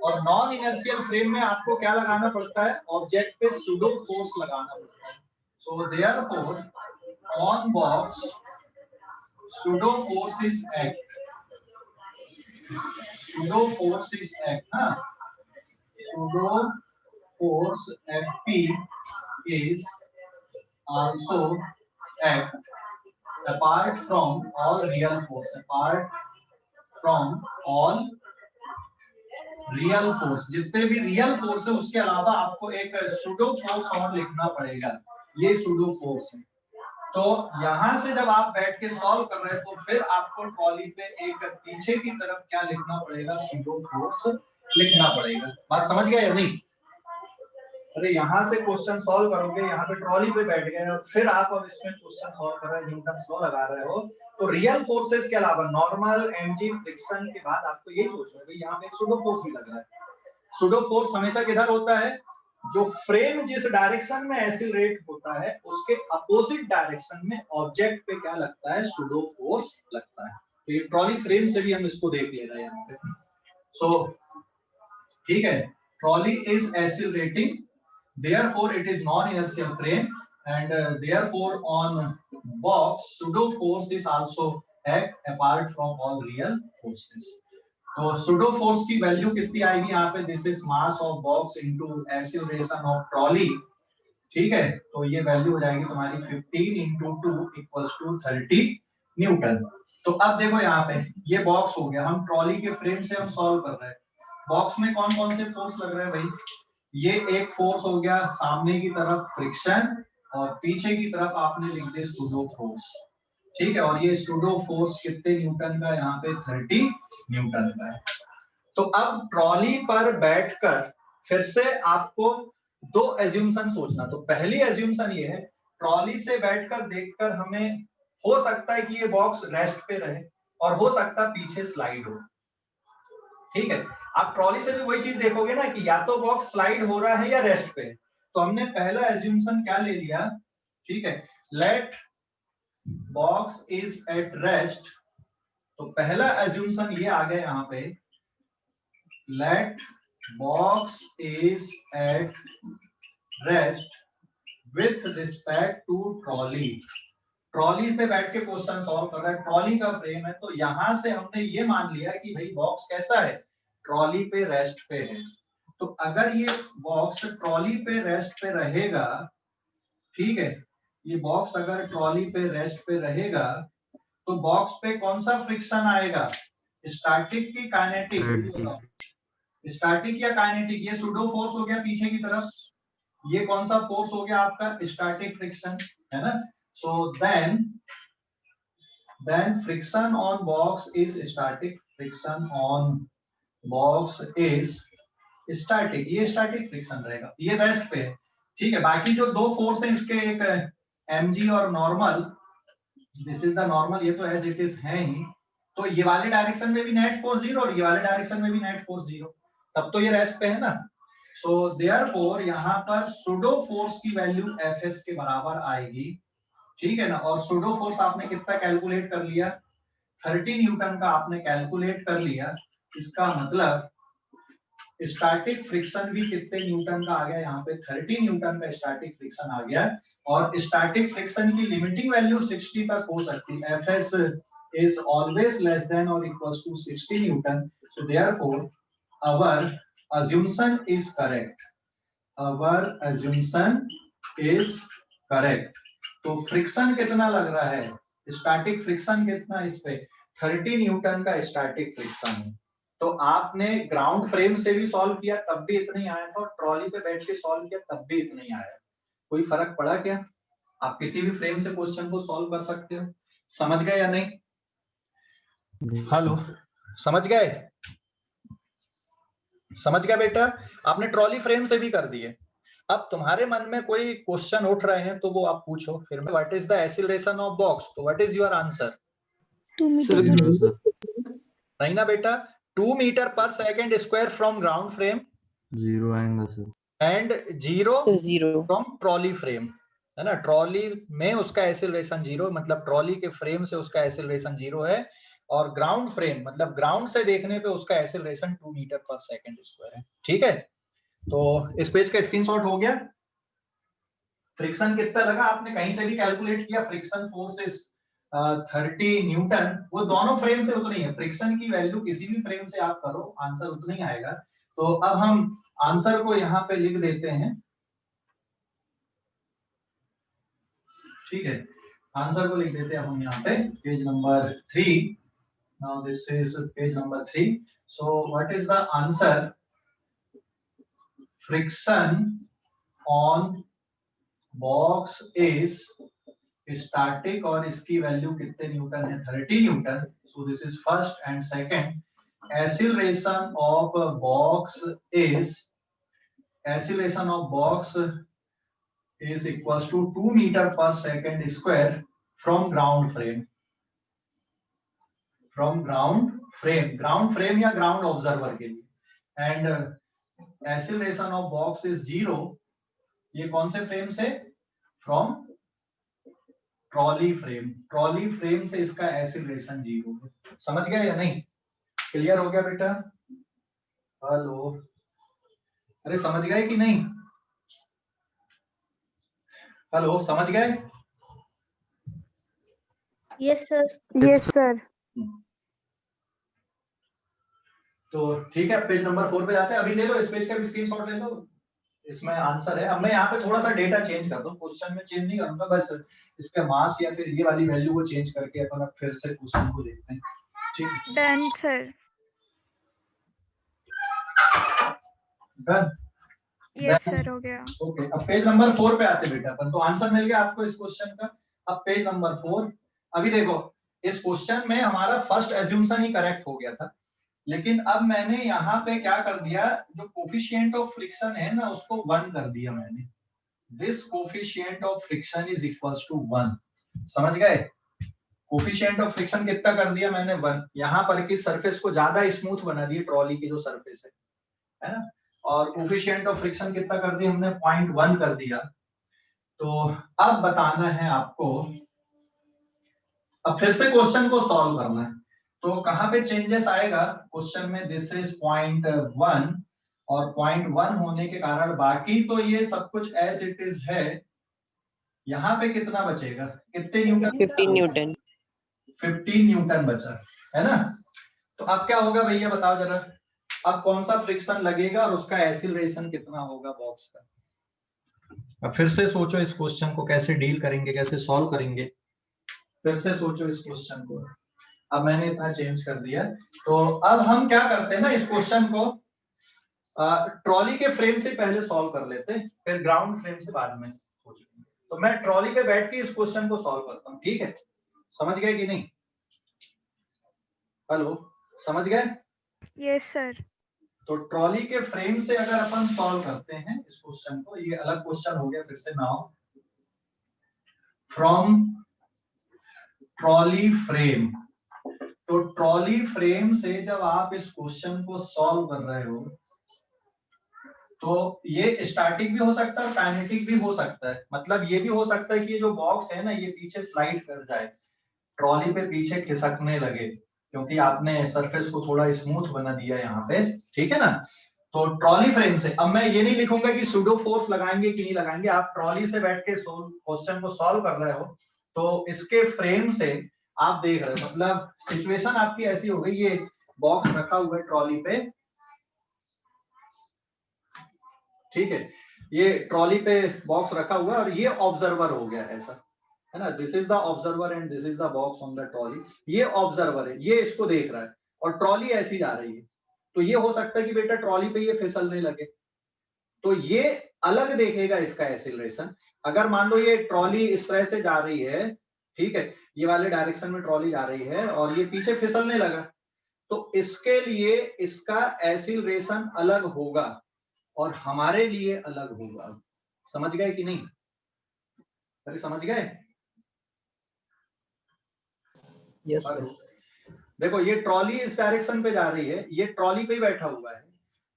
और नॉन इनर्शियल फ्रेम में आपको क्या लगाना पड़ता है, ऑब्जेक्ट पे सुडो फोर्स लगाना पड़ता है। So therefore on box pseudo force is act, pseudo force is act ना। pseudo force Fp is also act apart from all real force, apart from all real force, जितने भी real force है उसके अलावा आपको एक सुडो फोर्स और लिखना पड़ेगा, ये सुडो फोर्स है। तो यहां से जब आप बैठ के सॉल्व कर रहे हैं तो फिर आपको ट्रॉली पे एक पीछे की तरफ क्या लिखना पड़ेगा, सुडो फोर्स लिखना पड़ेगा। बात समझ गए या नहीं? अरे यहाँ से क्वेश्चन सॉल्व करोगे, यहाँ पे ट्रॉली पे बैठ गए और फिर आप अब इसमें क्वेश्चन सॉल्व कर रहे हैं, न्यूटन लॉ लगा रहे हो, तो रियल फोर्सेस के अलावा नॉर्मल, mg, फ्रिक्शन के बाद आपको यही सोचना है यहाँ पे एक सुडो फोर्स भी लग रहा है। सुडो फोर्स हमेशा किधर होता है, जो फ्रेम जिस डायरेक्शन में एक्सीलरेट होता है उसके अपोजिट डायरेक्शन में ऑब्जेक्ट पे क्या लगता है, सुडो फोर्स लगता है। तो ये ट्रॉली फ्रेम से भी हम इसको देख ले रहे हैं यहाँ पे। सो ठीक है, trolley is accelerating, therefore it is non-inertial frame, and therefore on box pseudo force is also act apart from all real forces. तो pseudo force की वैल्यू कितनी आएगी यहाँ पे, this is mass of box into acceleration of trolley, ठीक है। तो ये वैल्यू हो जाएगी तुम्हारी 15 into 2 equals to 30 न्यूटन। तो अब देखो यहाँ पे ये बॉक्स हो गया, हम ट्रॉली के फ्रेम से हम सॉल्व कर रहे हैं। बॉक्स में कौन कौन से फोर्स लग रहे हैं भाई, ये एक फोर्स हो गया सामने की तरफ फ्रिक्शन, और पीछे की तरफ आपने लिख दिया सुडो फोर्स, ठीक है। और ये सुडो फोर्स कितने न्यूटन का, यहाँ पे 30 न्यूटन का है। तो अब ट्रॉली पर बैठकर फिर से आपको दो एज्यूम्शन सोचना। तो पहली एज्यूम्शन ये है, ट्रॉली से बैठकर देखकर हमें हो सकता है कि ये बॉक्स रेस्ट पे रहे और हो सकता है पीछे स्लाइड हो, ठीक है। आप ट्रॉली से भी वही चीज देखोगे ना कि या तो बॉक्स स्लाइड हो रहा है या रेस्ट पे। तो हमने पहला एज्यूम्शन क्या ले लिया, ठीक है, let box is at rest. तो पहला एज्यूम्शन ये आ गया यहाँ पे, let box is at rest with respect to trolley. Trolley पे बैठ के क्वेश्चन सॉल्व कर रहा है, ट्रॉली का फ्रेम है, तो यहां से हमने ये मान लिया कि भाई बॉक्स कैसा है, ट्रॉली पे रेस्ट पे है। तो अगर ये बॉक्स ट्रॉली पे रेस्ट पे रहेगा, ठीक है, ये बॉक्स अगर ट्रॉली पे रेस्ट पे रहेगा तो बॉक्स पे कौन सा फ्रिक्शन आएगा, स्टैटिक की काइनेटिक, स्टैटिक या काइनेटिक। ये सुडो फोर्स हो गया पीछे की तरफ, ये कौन सा फोर्स हो गया आपका, स्टैटिक फ्रिक्शन, है ना। So then friction on box is static, friction on box is static, ये static friction रहेगा, ये रेस्ट पे है, ठीक है। बाकी जो दो फोर्स हैं इसके, एक mg और normal, this is the normal, ये तो एज इट इज है ही। तो ये वाले डायरेक्शन में भी नेट फोर्स 0 और ये वाले डायरेक्शन में भी नेट फोर्स 0, तब तो ये रेस्ट पे है ना। सो देयरफॉर यहाँ पर सुडो फोर्स की वैल्यू Fs के बराबर आएगी, ठीक है ना। और सुडो फोर्स आपने कितना कैलकुलेट कर लिया, 30 न्यूटन का आपने कैलकुलेट कर लिया। इसका मतलब स्टैटिक फ्रिक्शन भी कितने न्यूटन का आ गया, यहाँ पे 30 न्यूटन का स्टैटिक फ्रिक्शन आ गया। और स्टैटिक फ्रिक्शन की लिमिटिंग वैल्यू 60 तक हो सकती है, Fs is always less than or equals to 60 Newton. so therefore our assumption is correct, our assumption is correct। तो फ्रिक्शन कितना लग रहा है, स्टैटिक फ्रिक्शन कितना इस पे, 30 न्यूटन का स्टैटिक फ्रिक्शन है। तो आपने ग्राउंड फ्रेम से भी सॉल्व किया तब भी इतना ही आया था, और ट्रॉली पे बैठ के सॉल्व किया तब भी इतना ही आया। कोई फर्क पड़ा क्या? आप किसी भी फ्रेम से क्वेश्चन को सॉल्व कर सकते हो। समझ गए या नहीं? हेलो, समझ गए? समझ गया बेटा? आपने ट्रॉली फ्रेम से भी कर दिए। अब तुम्हारे मन में कोई क्वेश्चन उठ रहे हैं तो वो आप पूछो। फिर what is the acceleration of box, तो what is your answer? 2 meter नहीं ना बेटा, 2 मीटर पर second square from ground frame, 0 आएगा sir, and 0 from trolley frame, है ना। ट्रॉली में उसका एक्सीलरेशन 0, मतलब ट्रॉली के फ्रेम से उसका एक्सीलरेशन 0 है, और ग्राउंड फ्रेम मतलब ग्राउंड से देखने पे उसका एक्सीलरेशन 2 मीटर पर सेकेंड स्क्वायर है, ठीक है। तो इस पेज का स्क्रीनशॉट हो गया। फ्रिक्शन कितना लगा आपने कहीं से भी कैलकुलेट किया, फ्रिक्शन फोर्स इज 30 न्यूटन, वो दोनों फ्रेम से उतना ही है। फ्रिक्शन की वैल्यू किसी भी फ्रेम से आप करो आंसर उतना ही आएगा। तो अब हम आंसर को यहाँ पे लिख देते हैं, ठीक है, आंसर को लिख देते हैं हम यहाँ पे page number 3. Now this is page number 3. So what is the answer? Friction on box is static, और इसकी वैल्यू कितने न्यूटन है? 30 Newton. So this is first. And second, acceleration of box is equals to 2 meter per second square from ground frame. ground frame या ground observer के लिए. and acceleration of box is 0. ये कौन से frame से? from trolley frame से इसका acceleration 0 है. समझ गए या नहीं? क्लियर हो गया बेटा? हेलो, अरे समझ गए कि नहीं? हेलो, समझ गए? Yes sir. Yes sir. तो ठीक है, पेज नंबर 4 पे जाते हैं. अभी ले लो, इस पेज का भी स्क्रीनशॉट ले लो, इसमें आंसर है. अब मैं यहाँ पे थोड़ा सा डेटा चेंज कर दूं, क्वेश्चन में चेंज नहीं करूंगा, बस इसके मास या फिर ये वाली वैल्यू को चेंज करके अपन अब फिर से क्वेश्चन को देखते हैं. ठीक, done sir. Done. Yes sir, हो गया। ओके, अब पेज नंबर 4 पे आते बेटा अपन. तो आंसर मिल गया आपको इस क्वेश्चन का. अब पेज नंबर 4. अभी देखो, इस क्वेश्चन में हमारा फर्स्ट एज्यूम्पशन ही करेक्ट हो गया था, लेकिन अब मैंने यहाँ पे क्या कर दिया, जो कोफिशिएंट ऑफ फ्रिक्शन है ना, उसको 1 कर दिया मैंने. This coefficient of friction is equals to 1. समझ गए? कोफिशिएंट ऑफ फ्रिक्शन कितना कर दिया मैंने? 1. यहाँ पर की सरफेस को ज्यादा स्मूथ बना दिए, ट्रॉली की जो सरफेस है ना. और कोफिशिएंट ऑफ फ्रिक्शन कितना कर दिया हमने? 0.1 कर दिया. तो अब बताना है आपको, अब फिर से क्वेश्चन को सॉल्व करना है. तो कहां पे चेंजेस आएगा क्वेश्चन में? दिस इज 0.1, और 0.1 होने के कारण बाकी तो ये सब कुछ एज इट इज है. यहाँ पे कितना बचेगा? कितने न्यूटन? 15 न्यूटन. 15 न्यूटन बचा है ना. तो अब क्या होगा भैया, बताओ जरा. अब कौन सा फ्रिक्शन लगेगा और उसका एक्सीलरेशन कितना होगा बॉक्स का? अब फिर से सोचो इस क्वेश्चन को कैसे डील करेंगे, कैसे सॉल्व करेंगे. फिर से सोचो इस क्वेश्चन को. अब मैंने इतना चेंज कर दिया. तो अब हम क्या करते हैं ना, इस क्वेश्चन को ट्रॉली के फ्रेम से पहले सॉल्व कर लेते हैं, फिर ग्राउंड फ्रेम से बाद में सोचेंगे. तो मैं ट्रॉली पे बैठ के इस क्वेश्चन को सॉल्व करता हूँ. ठीक है, समझ गए कि नहीं? हेलो, समझ गए? Yes sir. तो ट्रॉली के फ्रेम से अगर अपन सॉल्व करते हैं इस क्वेश्चन को, ये अलग क्वेश्चन हो गया फिर से. Now from trolley frame. तो ट्रॉली फ्रेम से जब आप इस क्वेश्चन को सॉल्व कर रहे हो, तो ये स्टैटिक भी हो सकता है और काइनेटिक भी हो सकता है. मतलब ये भी हो सकता है कि ये जो बॉक्स है ना, ये पीछे स्लाइड कर जाए, ट्रॉली पे पीछे खिसकने लगे, क्योंकि आपने सरफेस को थोड़ा स्मूथ बना दिया यहाँ पे. ठीक है ना. तो ट्रॉली फ्रेम से अब मैं ये नहीं लिखूंगा कि सूडो फोर्स लगाएंगे कि नहीं लगाएंगे. आप ट्रॉली से बैठ के क्वेश्चन को सॉल्व कर रहे हो, तो इसके फ्रेम से आप देख रहे हो, मतलब सिचुएशन आपकी ऐसी हो गई, ये बॉक्स रखा हुआ है ट्रॉली पे. ठीक है, ये ट्रॉली पे बॉक्स रखा हुआ है और ये ऑब्जर्वर हो गया ऐसा, है ना. This is the observer and this is the box on the trolley. ये ऑब्जर्वर है, ये इसको देख रहा है और ट्रॉली ऐसी जा रही है. तो ये हो सकता है कि बेटा ट्रॉली पे ये फिसलने लगे, तो ये अलग देखेगा इसका एक्सीलरेशन. अगर मान लो ये ट्रॉली इस तरह से जा रही है, ठीक है, ये वाले डायरेक्शन में ट्रॉली जा रही है और ये पीछे फिसलने लगा, तो इसके लिए इसका एक्सीलरेशन अलग होगा और हमारे लिए अलग होगा. समझ गए कि नहीं? अरे समझ गए? Yes sir. देखो, ये ट्रॉली इस डायरेक्शन पे जा रही है, ये ट्रॉली पे ही बैठा हुआ है.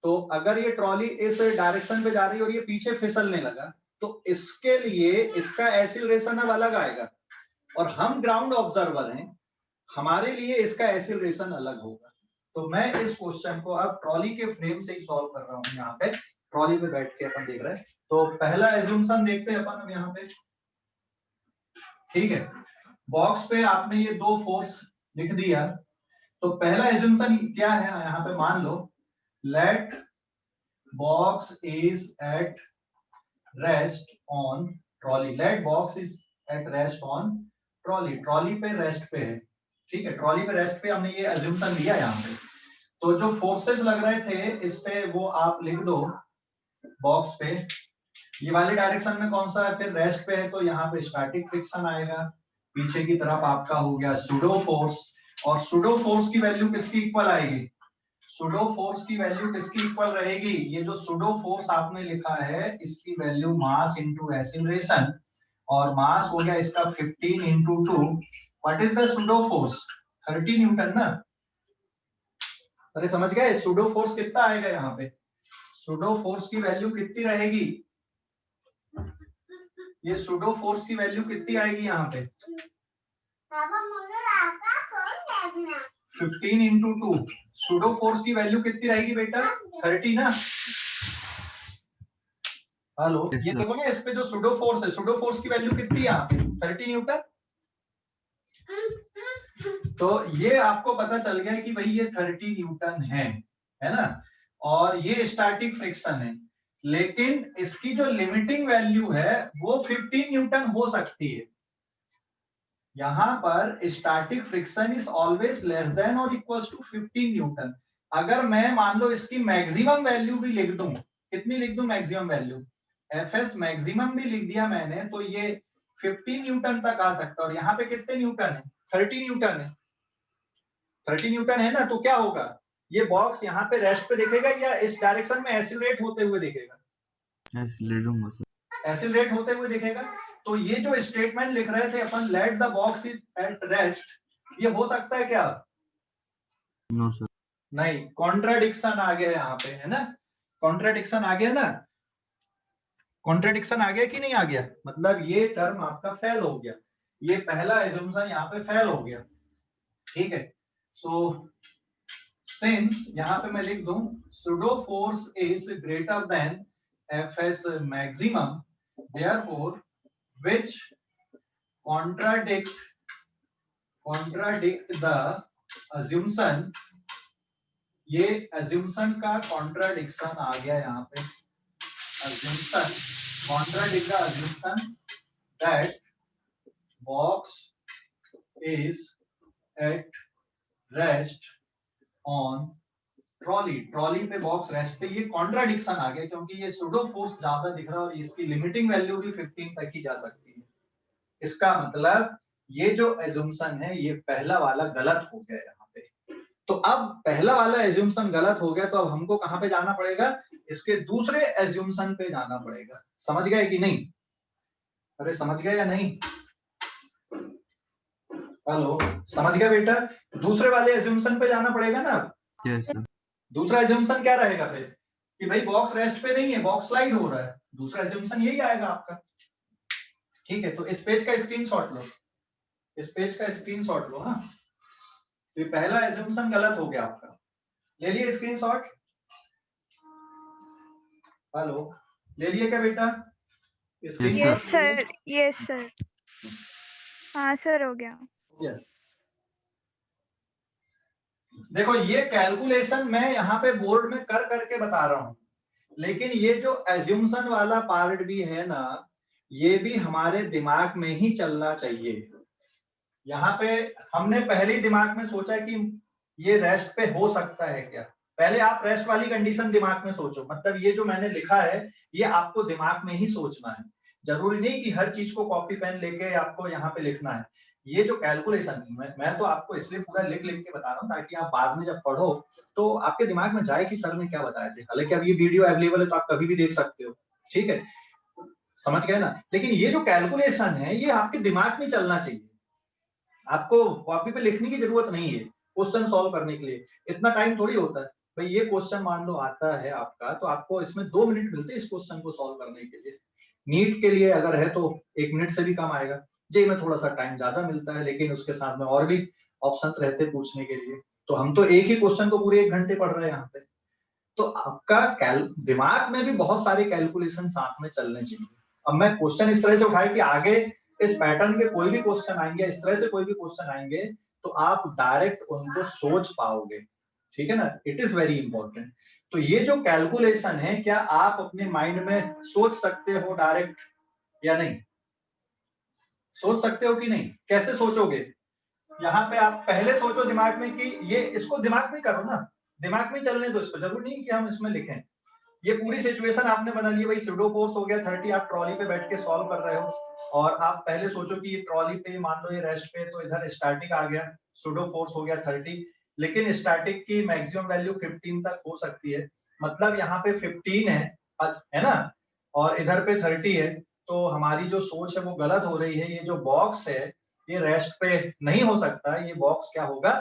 तो अगर ये ट्रॉली इस डायरेक्शन पे जा रही है और ये पीछे फिसलने लगा, तो इसके लिए इसका एक्सीलरेशन अब अलग आएगा. और हम ग्राउंड ऑब्जर्वर हैं, हमारे लिए इसका एक्सीलरेशन अलग होगा. तो मैं इस क्वेश्चन को अब ट्रॉली के फ्रेम से ही सॉल्व कर रहा हूँ. यहाँ पे ट्रॉली पे बैठ के अपन देख रहे हैं. तो पहला एज्यूम्पशन देखते हैं अपन अब यहाँ पे. ठीक है, बॉक्स पे आपने ये दो फोर्स लिख दिया. तो पहला एज्यूम्पशन क्या है यहाँ पे? मान लो late box is at rest on trolley. Let box is at rest on trolley. Trolley पे रेस्ट पे है, ठीक है, ट्रॉली पे रेस्ट पे हमने ये assumption लिया यहाँ पे। तो जो फोर्सेस लग रहे थे इस पे वो आप लिख दो बॉक्स पे। ये वाले डायरेक्शन में कौन सा है, फिर रेस्ट पे है तो यहाँ पे स्टैटिक फ्रिक्शन आएगा। पीछे की तरफ आपका हो गया सूडो फोर्स, और सूडो फोर्स की वैल्यू किसकी इक्वल आएगी, सूडो फोर्स की वैल्यू किसकी इक्वल रहेगी, ये जो सूडो फोर्स आपने लिखा है इसकी वैल्यू मास इनटू एक्सीलरेशन, और मास हो गया इसका 15 into 2। What is the pseudo force, 30 Newton ना। अरे समझ गए, सूडो फोर्स कितना आएगा यहाँ पे, सूडो फोर्स की वैल्यू कितनी रहेगी, ये सूडो फोर्स की वैल्यू कितनी आएगी यहाँ पे, 15 इंटू 2। सूडो फोर्स की वैल्यू कितनी रहेगी बेटा, 30 ना। हेलो, ये देखो ना इस पे जो सूडो फोर्स है, सूडो फोर्स की वैल्यू कितनी है यहाँ पे, 30 न्यूटन। तो ये आपको पता चल गया कि भाई ये 30 न्यूटन है ना, और ये स्टैटिक फ्रिक्शन है, लेकिन इसकी जो लिमिटिंग वैल्यू है वो 15 न्यूटन हो सकती है। यहां पर static friction is always less than और इक्वल्स टू 15 न्यूटन। अगर मैं मान लो इसकी मैक्सिमम वैल्यू भी लिख दूं, कितनी लिख दूं मैक्सिमम वैल्यू, एफएस मैक्सिमम भी लिख दिया मैंने, तो ये 15 न्यूटन तक आ सकता है। और यहाँ पे कितने न्यूटन है, 30 न्यूटन है, 30 न्यूटन है ना। तो क्या होगा, ये बॉक्स यहाँ पे रेस्ट पे देखेगा या इस डायरेक्शन में एक्सीलरेट होते हुए देखेगा, एक्सीलरेट होते हुए देखेगा। तो ये जो स्टेटमेंट लिख रहे थे अपन, let the box is at rest, ये हो सकता है क्या, नो सर, नहीं, कॉन्ट्राडिक्शन आ गया यहाँ पे, है ना, कॉन्ट्राडिक्शन आ गया ना, कॉन्ट्राडिक्शन आ गया कि नहीं आ गया, मतलब ये टर्म आपका फेल हो गया, ये पहला एजम्पशन यहाँ पे फेल हो गया, ठीक है। सो सिंस यहाँ पे मैं लिख दूं pseudo force is greater than FS maximum, therefore which contradict the assumption, ये assumption का contradiction आ गया यहाँ पे, assumption contradict the assumption that box is at rest on trolley, trolley पे बॉक्स रेस्ट पे, ये कॉन्ट्राडिक्शन आ गया क्योंकि ये सूडो फोर्स ज्यादा दिख रहा है और इसकी लिमिटिंग वैल्यू भी 15 तक ही जा सकती है। इसका मतलब ये जो एज्यूम्पशन है ये पहला वाला गलत हो गया यहाँ पे। तो अब पहला वाला एज्यूम्पशन गलत हो गया, तो अब हमको कहाँ पे जाना पड़ेगा, इसके दूसरे एज्यूम्पशन पे जाना पड़ेगा। समझ गए कि नहीं, अरे समझ गए या नहीं, हेलो, समझ गए बेटा, दूसरे वाले एज्यूम्पशन पे जाना पड़ेगा ना। Yes sir. दूसरा एज्यूम्पशन क्या रहेगा फिर, कि भाई बॉक्स रेस्ट पे नहीं है, बॉक्स स्लाइड हो रहा है, दूसरा एज्यूम्पशन यही आएगा आपका, ठीक है। तो इस पेज का स्क्रीनशॉट लो, इस पेज का स्क्रीनशॉट लो। हाँ, तो पहला एज्यूम्पशन गलत हो गया आपका, ले लिए स्क्रीनशॉट, हेलो, ले लिए क्या बेटा screenshot? Yes sir, yes sir, हाँ सर हो गया। देखो ये कैलकुलेशन मैं यहाँ पे बोर्ड में कर करके बता रहा हूँ, लेकिन ये जो एज्यूम्पशन वाला पार्ट भी है ना, ये भी हमारे दिमाग में ही चलना चाहिए। यहाँ पे हमने पहले ही दिमाग में सोचा कि ये रेस्ट पे हो सकता है क्या, पहले आप रेस्ट वाली कंडीशन दिमाग में सोचो, मतलब ये जो मैंने लिखा है ये आपको दिमाग में ही सोचना है, जरूरी नहीं कि हर चीज को कॉपी पेन लेके आपको यहाँ पे लिखना है। ये जो कैलकुलेशन मैं तो आपको इसलिए पूरा लिख लिख के बता रहा हूँ ताकि आप बाद में जब पढ़ो तो आपके दिमाग में जाए कि सर ने क्या बताया थे। हालांकि अब ये वीडियो अवेलेबल है तो आप कभी भी देख सकते हो, ठीक है, समझ गए ना। लेकिन ये जो कैलकुलेशन है ये आपके दिमाग में चलना चाहिए, आपको कॉपी पे लिखने की जरूरत नहीं है क्वेश्चन सॉल्व करने के लिए, इतना टाइम थोड़ी होता है भाई। ये क्वेश्चन मान लो आता है आपका, तो आपको इसमें 2 मिनट मिलते हैं इस क्वेश्चन को सॉल्व करने के लिए। नीट के लिए अगर है तो 1 मिनट से भी कम आएगा, जे में थोड़ा सा टाइम ज्यादा मिलता है, लेकिन उसके साथ में और भी ऑप्शंस रहते हैं पूछने के लिए। तो हम तो एक ही क्वेश्चन को पूरे 1 घंटे पढ़ रहे हैं यहाँ पे, तो आपका दिमाग में भी बहुत सारे कैलकुलेशन साथ में चलने चाहिए। अब मैं क्वेश्चन इस तरह से उठाया कि आगे इस पैटर्न के कोई भी क्वेश्चन आएंगे, इस तरह से कोई भी क्वेश्चन आएंगे तो आप डायरेक्ट उनको सोच पाओगे, ठीक है ना, इट इज वेरी इंपॉर्टेंट। तो ये जो कैलकुलेशन है, क्या आप अपने माइंड में सोच सकते हो डायरेक्ट या नहीं? सोच सकते हो कि नहीं? कैसे सोचोगे? यहाँ पे आप पहले सोचो दिमाग में कि ये, इसको दिमाग में करो ना, दिमाग में चलने दो इसको, जरूरी नहीं कि हम इसमें लिखें। ये पूरी सिचुएशन आपने बना ली, भाई सुडो फोर्स हो गया 30, आप ट्रॉली पे बैठ के सॉल्व कर रहे हो और आप पहले सोचो कि ये ट्रॉली पे मान लो ये रेस्ट पे, तो इधर स्टैटिक आ गया, सुडो फोर्स हो गया 30, लेकिन स्टैटिक की मैक्सिमम वैल्यू 15 तक हो सकती है, मतलब यहाँ पे 15 है ना, और इधर पे 30 है, तो हमारी जो सोच है वो गलत हो रही है। ये जो बॉक्स है ये रेस्ट पे नहीं हो सकता, ये बॉक्स क्या होगा,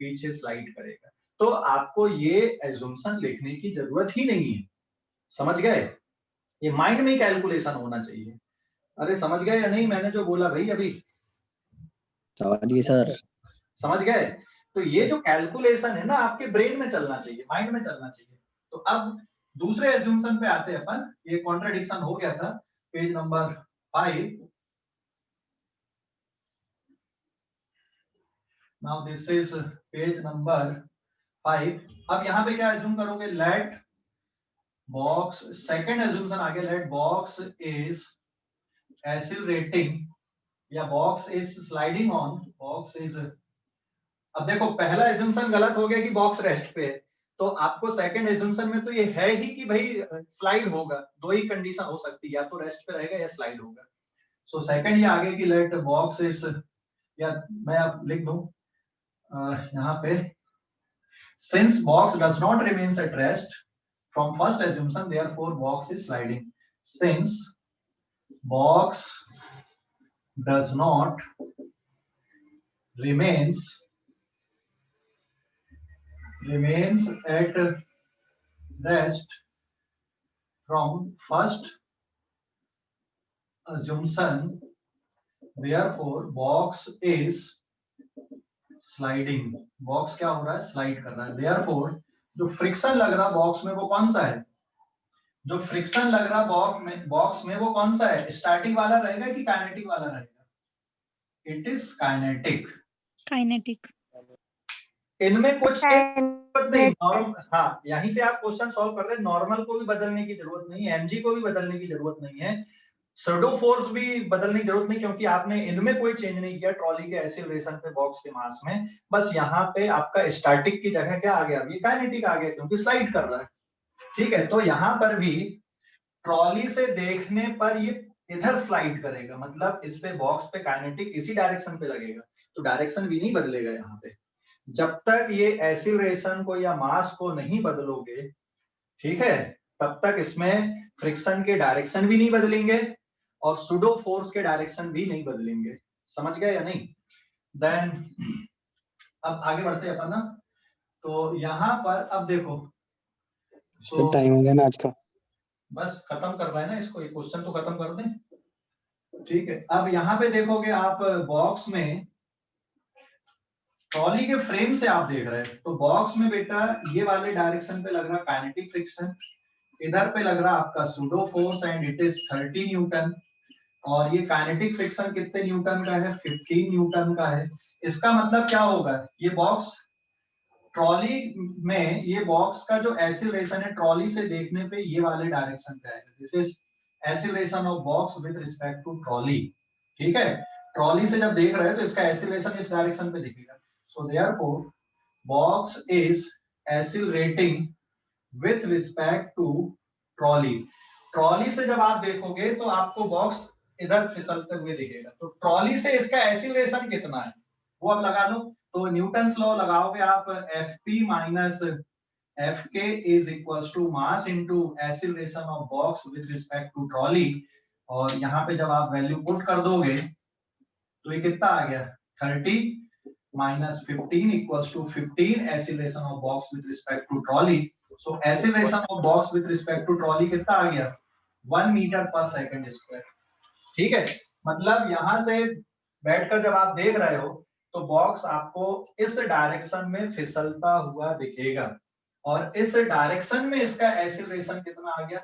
पीछे स्लाइड करेगा। तो आपको ये एज्यूम्पशन लिखने की जरूरत ही नहीं है, समझ गए? ये माइंड में कैलकुलेशन होना चाहिए। अरे समझ गए या नहीं मैंने जो बोला भाई अभी? समझिए सर। समझ गए? तो ये जो कैलकुलेशन है ना, आपके ब्रेन में चलना चाहिए, माइंड में चलना चाहिए। तो अब दूसरे एज्यूम्पशन पे आते हैं अपन। ये कॉन्ट्राडिक्शन हो गया था, page number 5। Now this is page number 5। अब यहाँ पे क्या एज्यूम करोगे, लेट बॉक्स, सेकंड एज्यूम्पशन आ गया, लेट बॉक्स इज एक्सीलरेटिंग या box is sliding on, box is, अब देखो पहला एज्यूम्पशन गलत हो गया कि बॉक्स रेस्ट पे है, तो आपको सेकंड एज्यूम्पशन में तो ये है ही कि भाई स्लाइड होगा, दो ही कंडीशन हो सकती है, या तो रेस्ट पे रहेगा या स्लाइड होगा। सो सेकंड ये आगे कि लेट बॉक्स इज, या मैं अब लिख दूं यहाँ पे, since box does not remains at rest from first assumption therefore box is sliding, since box does not remains at rest from first assumption, therefore box is sliding, box क्या हो रहा है, स्लाइड कर रहा है। therefore जो friction लग रहा बॉक्स में वो कौन सा है, जो फ्रिक्शन लग रहा बॉक्स में वो कौन सा है, स्टैटिक वाला रहेगा कि काइनेटिक वाला रहेगा? It is kinetic. काइनेटिक। इनमें कुछ नहीं, हाँ यहीं से आप क्वेश्चन सॉल्व कर रहे हैं। नॉर्मल को भी बदलने की जरूरत नहीं है, एमजी को भी बदलने की जरूरत नहीं है, सुडो फोर्स भी बदलने की जरूरत नहीं, क्योंकि आपने इनमें कोई चेंज नहीं किया ट्रॉली के एक्सीलरेशन पे, बॉक्स के मास में। बस यहाँ पे आपका स्टैटिक की जगह क्या आ गया, ये काइनेटिक आ गया, क्योंकि स्लाइड कर रहा है। ठीक है, तो यहाँ पर भी ट्रॉली से देखने पर ये इधर स्लाइड करेगा, मतलब इस पे बॉक्स पे काइनेटिक इसी डायरेक्शन पे लगेगा, तो डायरेक्शन भी नहीं बदलेगा यहाँ पे। जब तक ये एक्सीलरेशन को या मास को नहीं बदलोगे, ठीक है, तब तक इसमें फ्रिक्शन के डायरेक्शन भी नहीं बदलेंगे और सुडो फोर्स के डायरेक्शन भी नहीं बदलेंगे। समझ गए या नहीं? देन अब आगे बढ़ते हैं अपन ना। तो यहाँ पर अब देखो, तो टाइम हो गया ना आज का, बस खत्म कर रहा है ना इसको, ये क्वेश्चन तो खत्म कर दें। ठीक है, अब यहाँ पे देखोगे आप बॉक्स में, ट्रॉली के फ्रेम से आप देख रहे हैं, तो बॉक्स में बेटा ये वाले डायरेक्शन पे लग रहा काइनेटिक फ्रिक्शन, इधर पे लग रहा आपका pseudo force and it is 30 newton, और ये काइनेटिक फ्रिक्शन कितने न्यूटन का है, 15 न्यूटन का है। इसका मतलब क्या होगा, ये बॉक्स ट्रॉली में, ये बॉक्स का जो एक्सीलरेशन है ट्रॉली से देखने पे ये वाले डायरेक्शन पे आएगा, this is acceleration of box with respect to trolley. ठीक है, ट्रॉली से जब देख रहे हैं तो इसका एक्सीलरेशन इस डायरेक्शन पे दिखेगा। So therefore, box is accelerating with respect to trolley. Trolley से जब आप देखोगे तो आपको बॉक्स इधर फिसलते हुए दिखेगा, तो ट्रॉली से इसका एक्सीलरेशन कितना है वो अब लगा लो। तो न्यूटन्स लॉ लगाओगे आप, Fp minus Fk is equals to mass into acceleration of box with respect to trolley, और यहाँ पे जब आप वैल्यू पुट कर दोगे तो ये कितना आ गया, 30 minus 15 equals to 15 acceleration of box with respect to trolley. So acceleration of box with respect to trolley कितना आ गया, 1 मीटर पर सेकंड स्क्वायर। ठीक है, मतलब यहां से बैठकर जब आप देख रहे हो तो बॉक्स आपको इस डायरेक्शन में फिसलता हुआ दिखेगा, और इस डायरेक्शन में इसका एक्सीलरेशन कितना आ गया,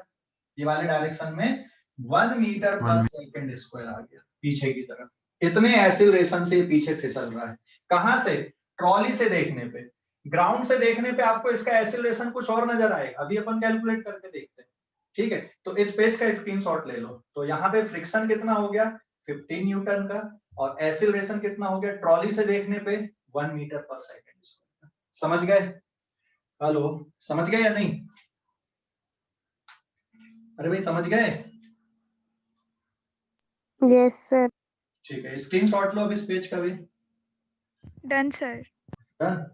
ये वाले डायरेक्शन में 1 मीटर पर सेकंड स्क्वायर आ गया पीछे की तरफ। इतने एक्सीलरेशन से पीछे फिसल रहा है, कहां से, ट्रॉली से देखने पे। ग्राउंड से देखने पे आपको इसका एक्सीलरेशन कुछ और नजर आएगा, अभी अपन कैलकुलेट करके देखते हैं। ठीक है, तो इस पेज का स्क्रीनशॉट ले लो। तो यहाँ पे फ्रिक्शन कितना हो गया 15 न्यूटन का, और एक्सीलरेशन कितना हो गया ट्रॉली से देखने पे 1 मीटर पर सेकेंड। समझ गए? हेलो, समझ गए या नहीं? अरे भाई समझ गए? Yes sir. ठीक है, स्क्रीनशॉट लो अब इस पेज का भी। Done sir. Done.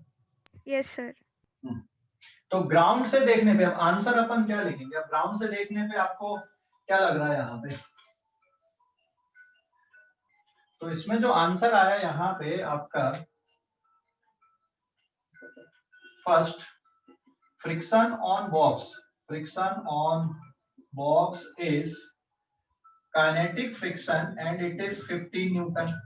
Yes sir. तो ग्राउंड से देखने पे अब आंसर अपन क्या लिखेंगे? अब ग्राउंड से देखने पे आपको क्या लग रहा है यहाँ पे? तो इसमें जो आंसर आया यहाँ पे आपका, first friction on box is kinetic friction and it is 15 newton.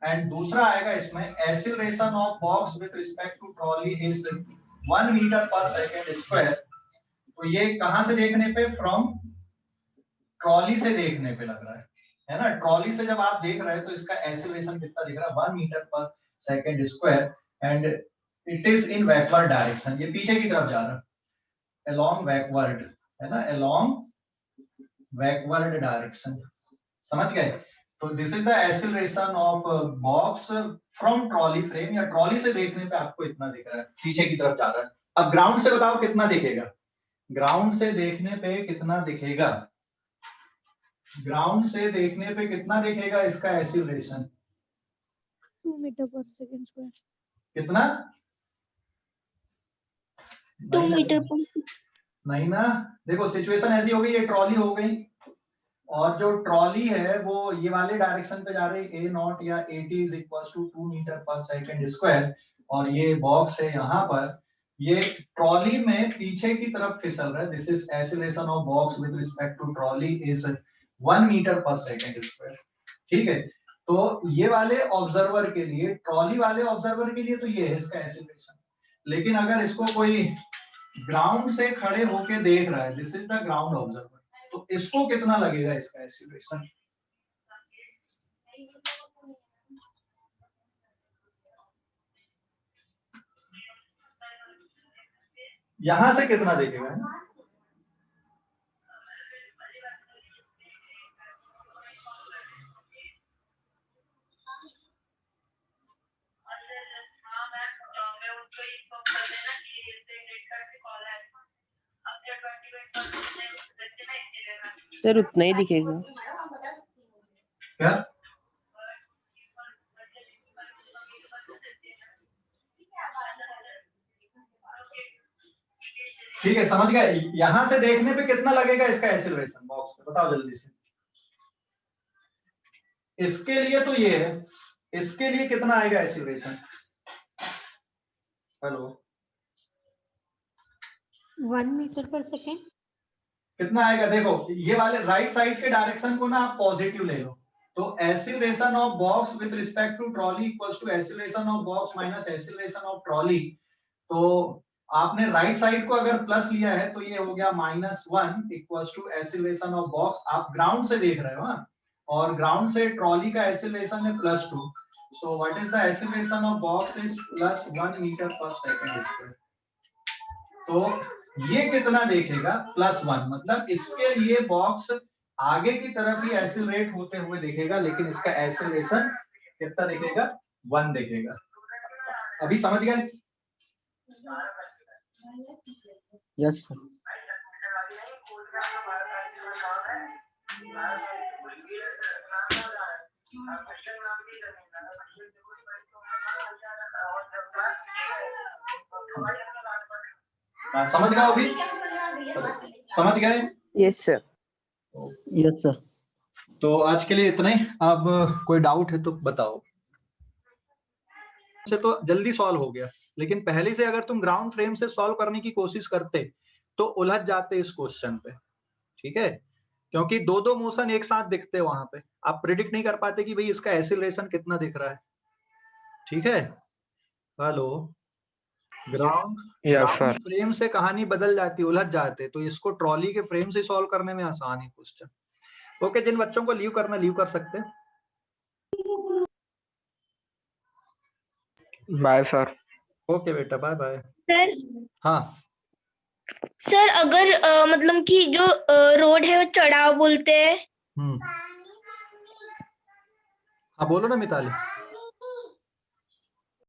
And दूसरा आएगा इसमें acceleration of box with respect to trolley is 1 metre पर सेकेंड स्क्वायर। तो ये कहां से देखने पे? फ्रॉम ट्रॉली से देखने पे लग रहा है ना? ट्रॉली से जब आप देख रहे हैं तो इसका एक्सीलरेशन कितना दिख रहा है? 1 मीटर पर second square and it is in backward direction, ये पीछे की तरफ जा रहा है, अलोंग बैकवर्ड, है ना, अलोंग बैकवर्ड डायरेक्शन। समझ गए? तो this is the acceleration of box from trolley frame, या ट्रॉली से देखने पे आपको इतना दिख रहा है, पीछे की तरफ जा रहा है। अब ग्राउंड से बताओ कितना दिखेगा? ग्राउंड से देखने पे कितना दिखेगा? ग्राउंड से देखने पे कितना दिखेगा इसका acceleration? 2 metre per second square. कितना? 2 मीटर पर। नहीं ना, देखो सिचुएशन ऐसी हो गई, ये ट्रॉली हो गई, और जो ट्रॉली है वो ये वाले डायरेक्शन पे जा रही है, a नॉट या at is equal to 2 metre पर सेकेंड स्क्वायर, और ये बॉक्स है यहाँ पर, ये ट्रॉली में पीछे की तरफ फिसल रहा है। This is acceleration of box with respect to trolley is 1 metre पर सेकेंड स्क्वायर। ठीक है, तो ये वाले ऑब्जर्वर के लिए, ट्रॉली वाले ऑब्जर्वर के लिए तो ये है इसका एक्सीलरेशन। लेकिन अगर इसको कोई ग्राउंड से खड़े होके देख रहा है, this is the ground observer, तो इसको कितना लगेगा इसका एक्सीलरेशन? यहां से कितना देखेगा? सर उतना ही दिखेगा। क्या? ठीक है, समझ गए? यहां से देखने पे कितना लगेगा इसका एक्सीलरेशन बॉक्स पे? बताओ जल्दी से। इसके लिए तो ये है, इसके लिए कितना आएगा एक्सीलरेशन? हेलो, 1 मीटर पर सेकेंड। कितना आएगा? देखो ये वाले राइट साइड के डायरेक्शन को ना आप पॉजिटिव ले लो, तो acceleration of box with respect to trolley equals to acceleration of box minus acceleration of trolley. तो आपने राइट साइड को अगर प्लस लिया है तो ये हो गया -1 equals to acceleration of box. आप ग्राउंड से देख रहे हो ना, और ग्राउंड से ट्रॉली का एक्सीलरेशन है +2, so what is the acceleration of box is +1 metre per second square. तो ये कितना देखेगा? +1, मतलब इसके लिए बॉक्स आगे की तरफ ही एक्सीलरेट होते हुए देखेगा, लेकिन इसका एक्सीलरेशन कितना देखेगा? 1 देखेगा। अभी समझ गए? Yes sir. समझ गए अभी? समझ गए? Yes sir. Yes sir. तो आज के लिए इतना ही। अब कोई डाउट है तो बताओ। से तो जल्दी सॉल्व हो गया, लेकिन पहले से अगर तुम ग्राउंड फ्रेम से सॉल्व करने की कोशिश करते तो उलझ जाते इस क्वेश्चन पे। ठीक है, क्योंकि दो दो मोशन एक साथ दिखते वहां पे, आप प्रिडिक्ट नहीं कर पाते कि भाई इसका एक्सीलरेशन कितना दिख रहा है। ठीक है, हेलो, ग्राउंड फ्रेम से कहानी बदल जाती, उलझ जाते, तो इसको ट्रॉली के फ्रेम से सॉल्व करने में आसान है क्वेश्चन। ओके, जिन बच्चों को लीव करना लीव कर सकते हैं। Bye sir. ओके बेटा, बाय बाय। सर हाँ सर अगर मतलब कि जो रोड है वो चढ़ाव बोलते हैं। हाँ बोलो ना मिताली।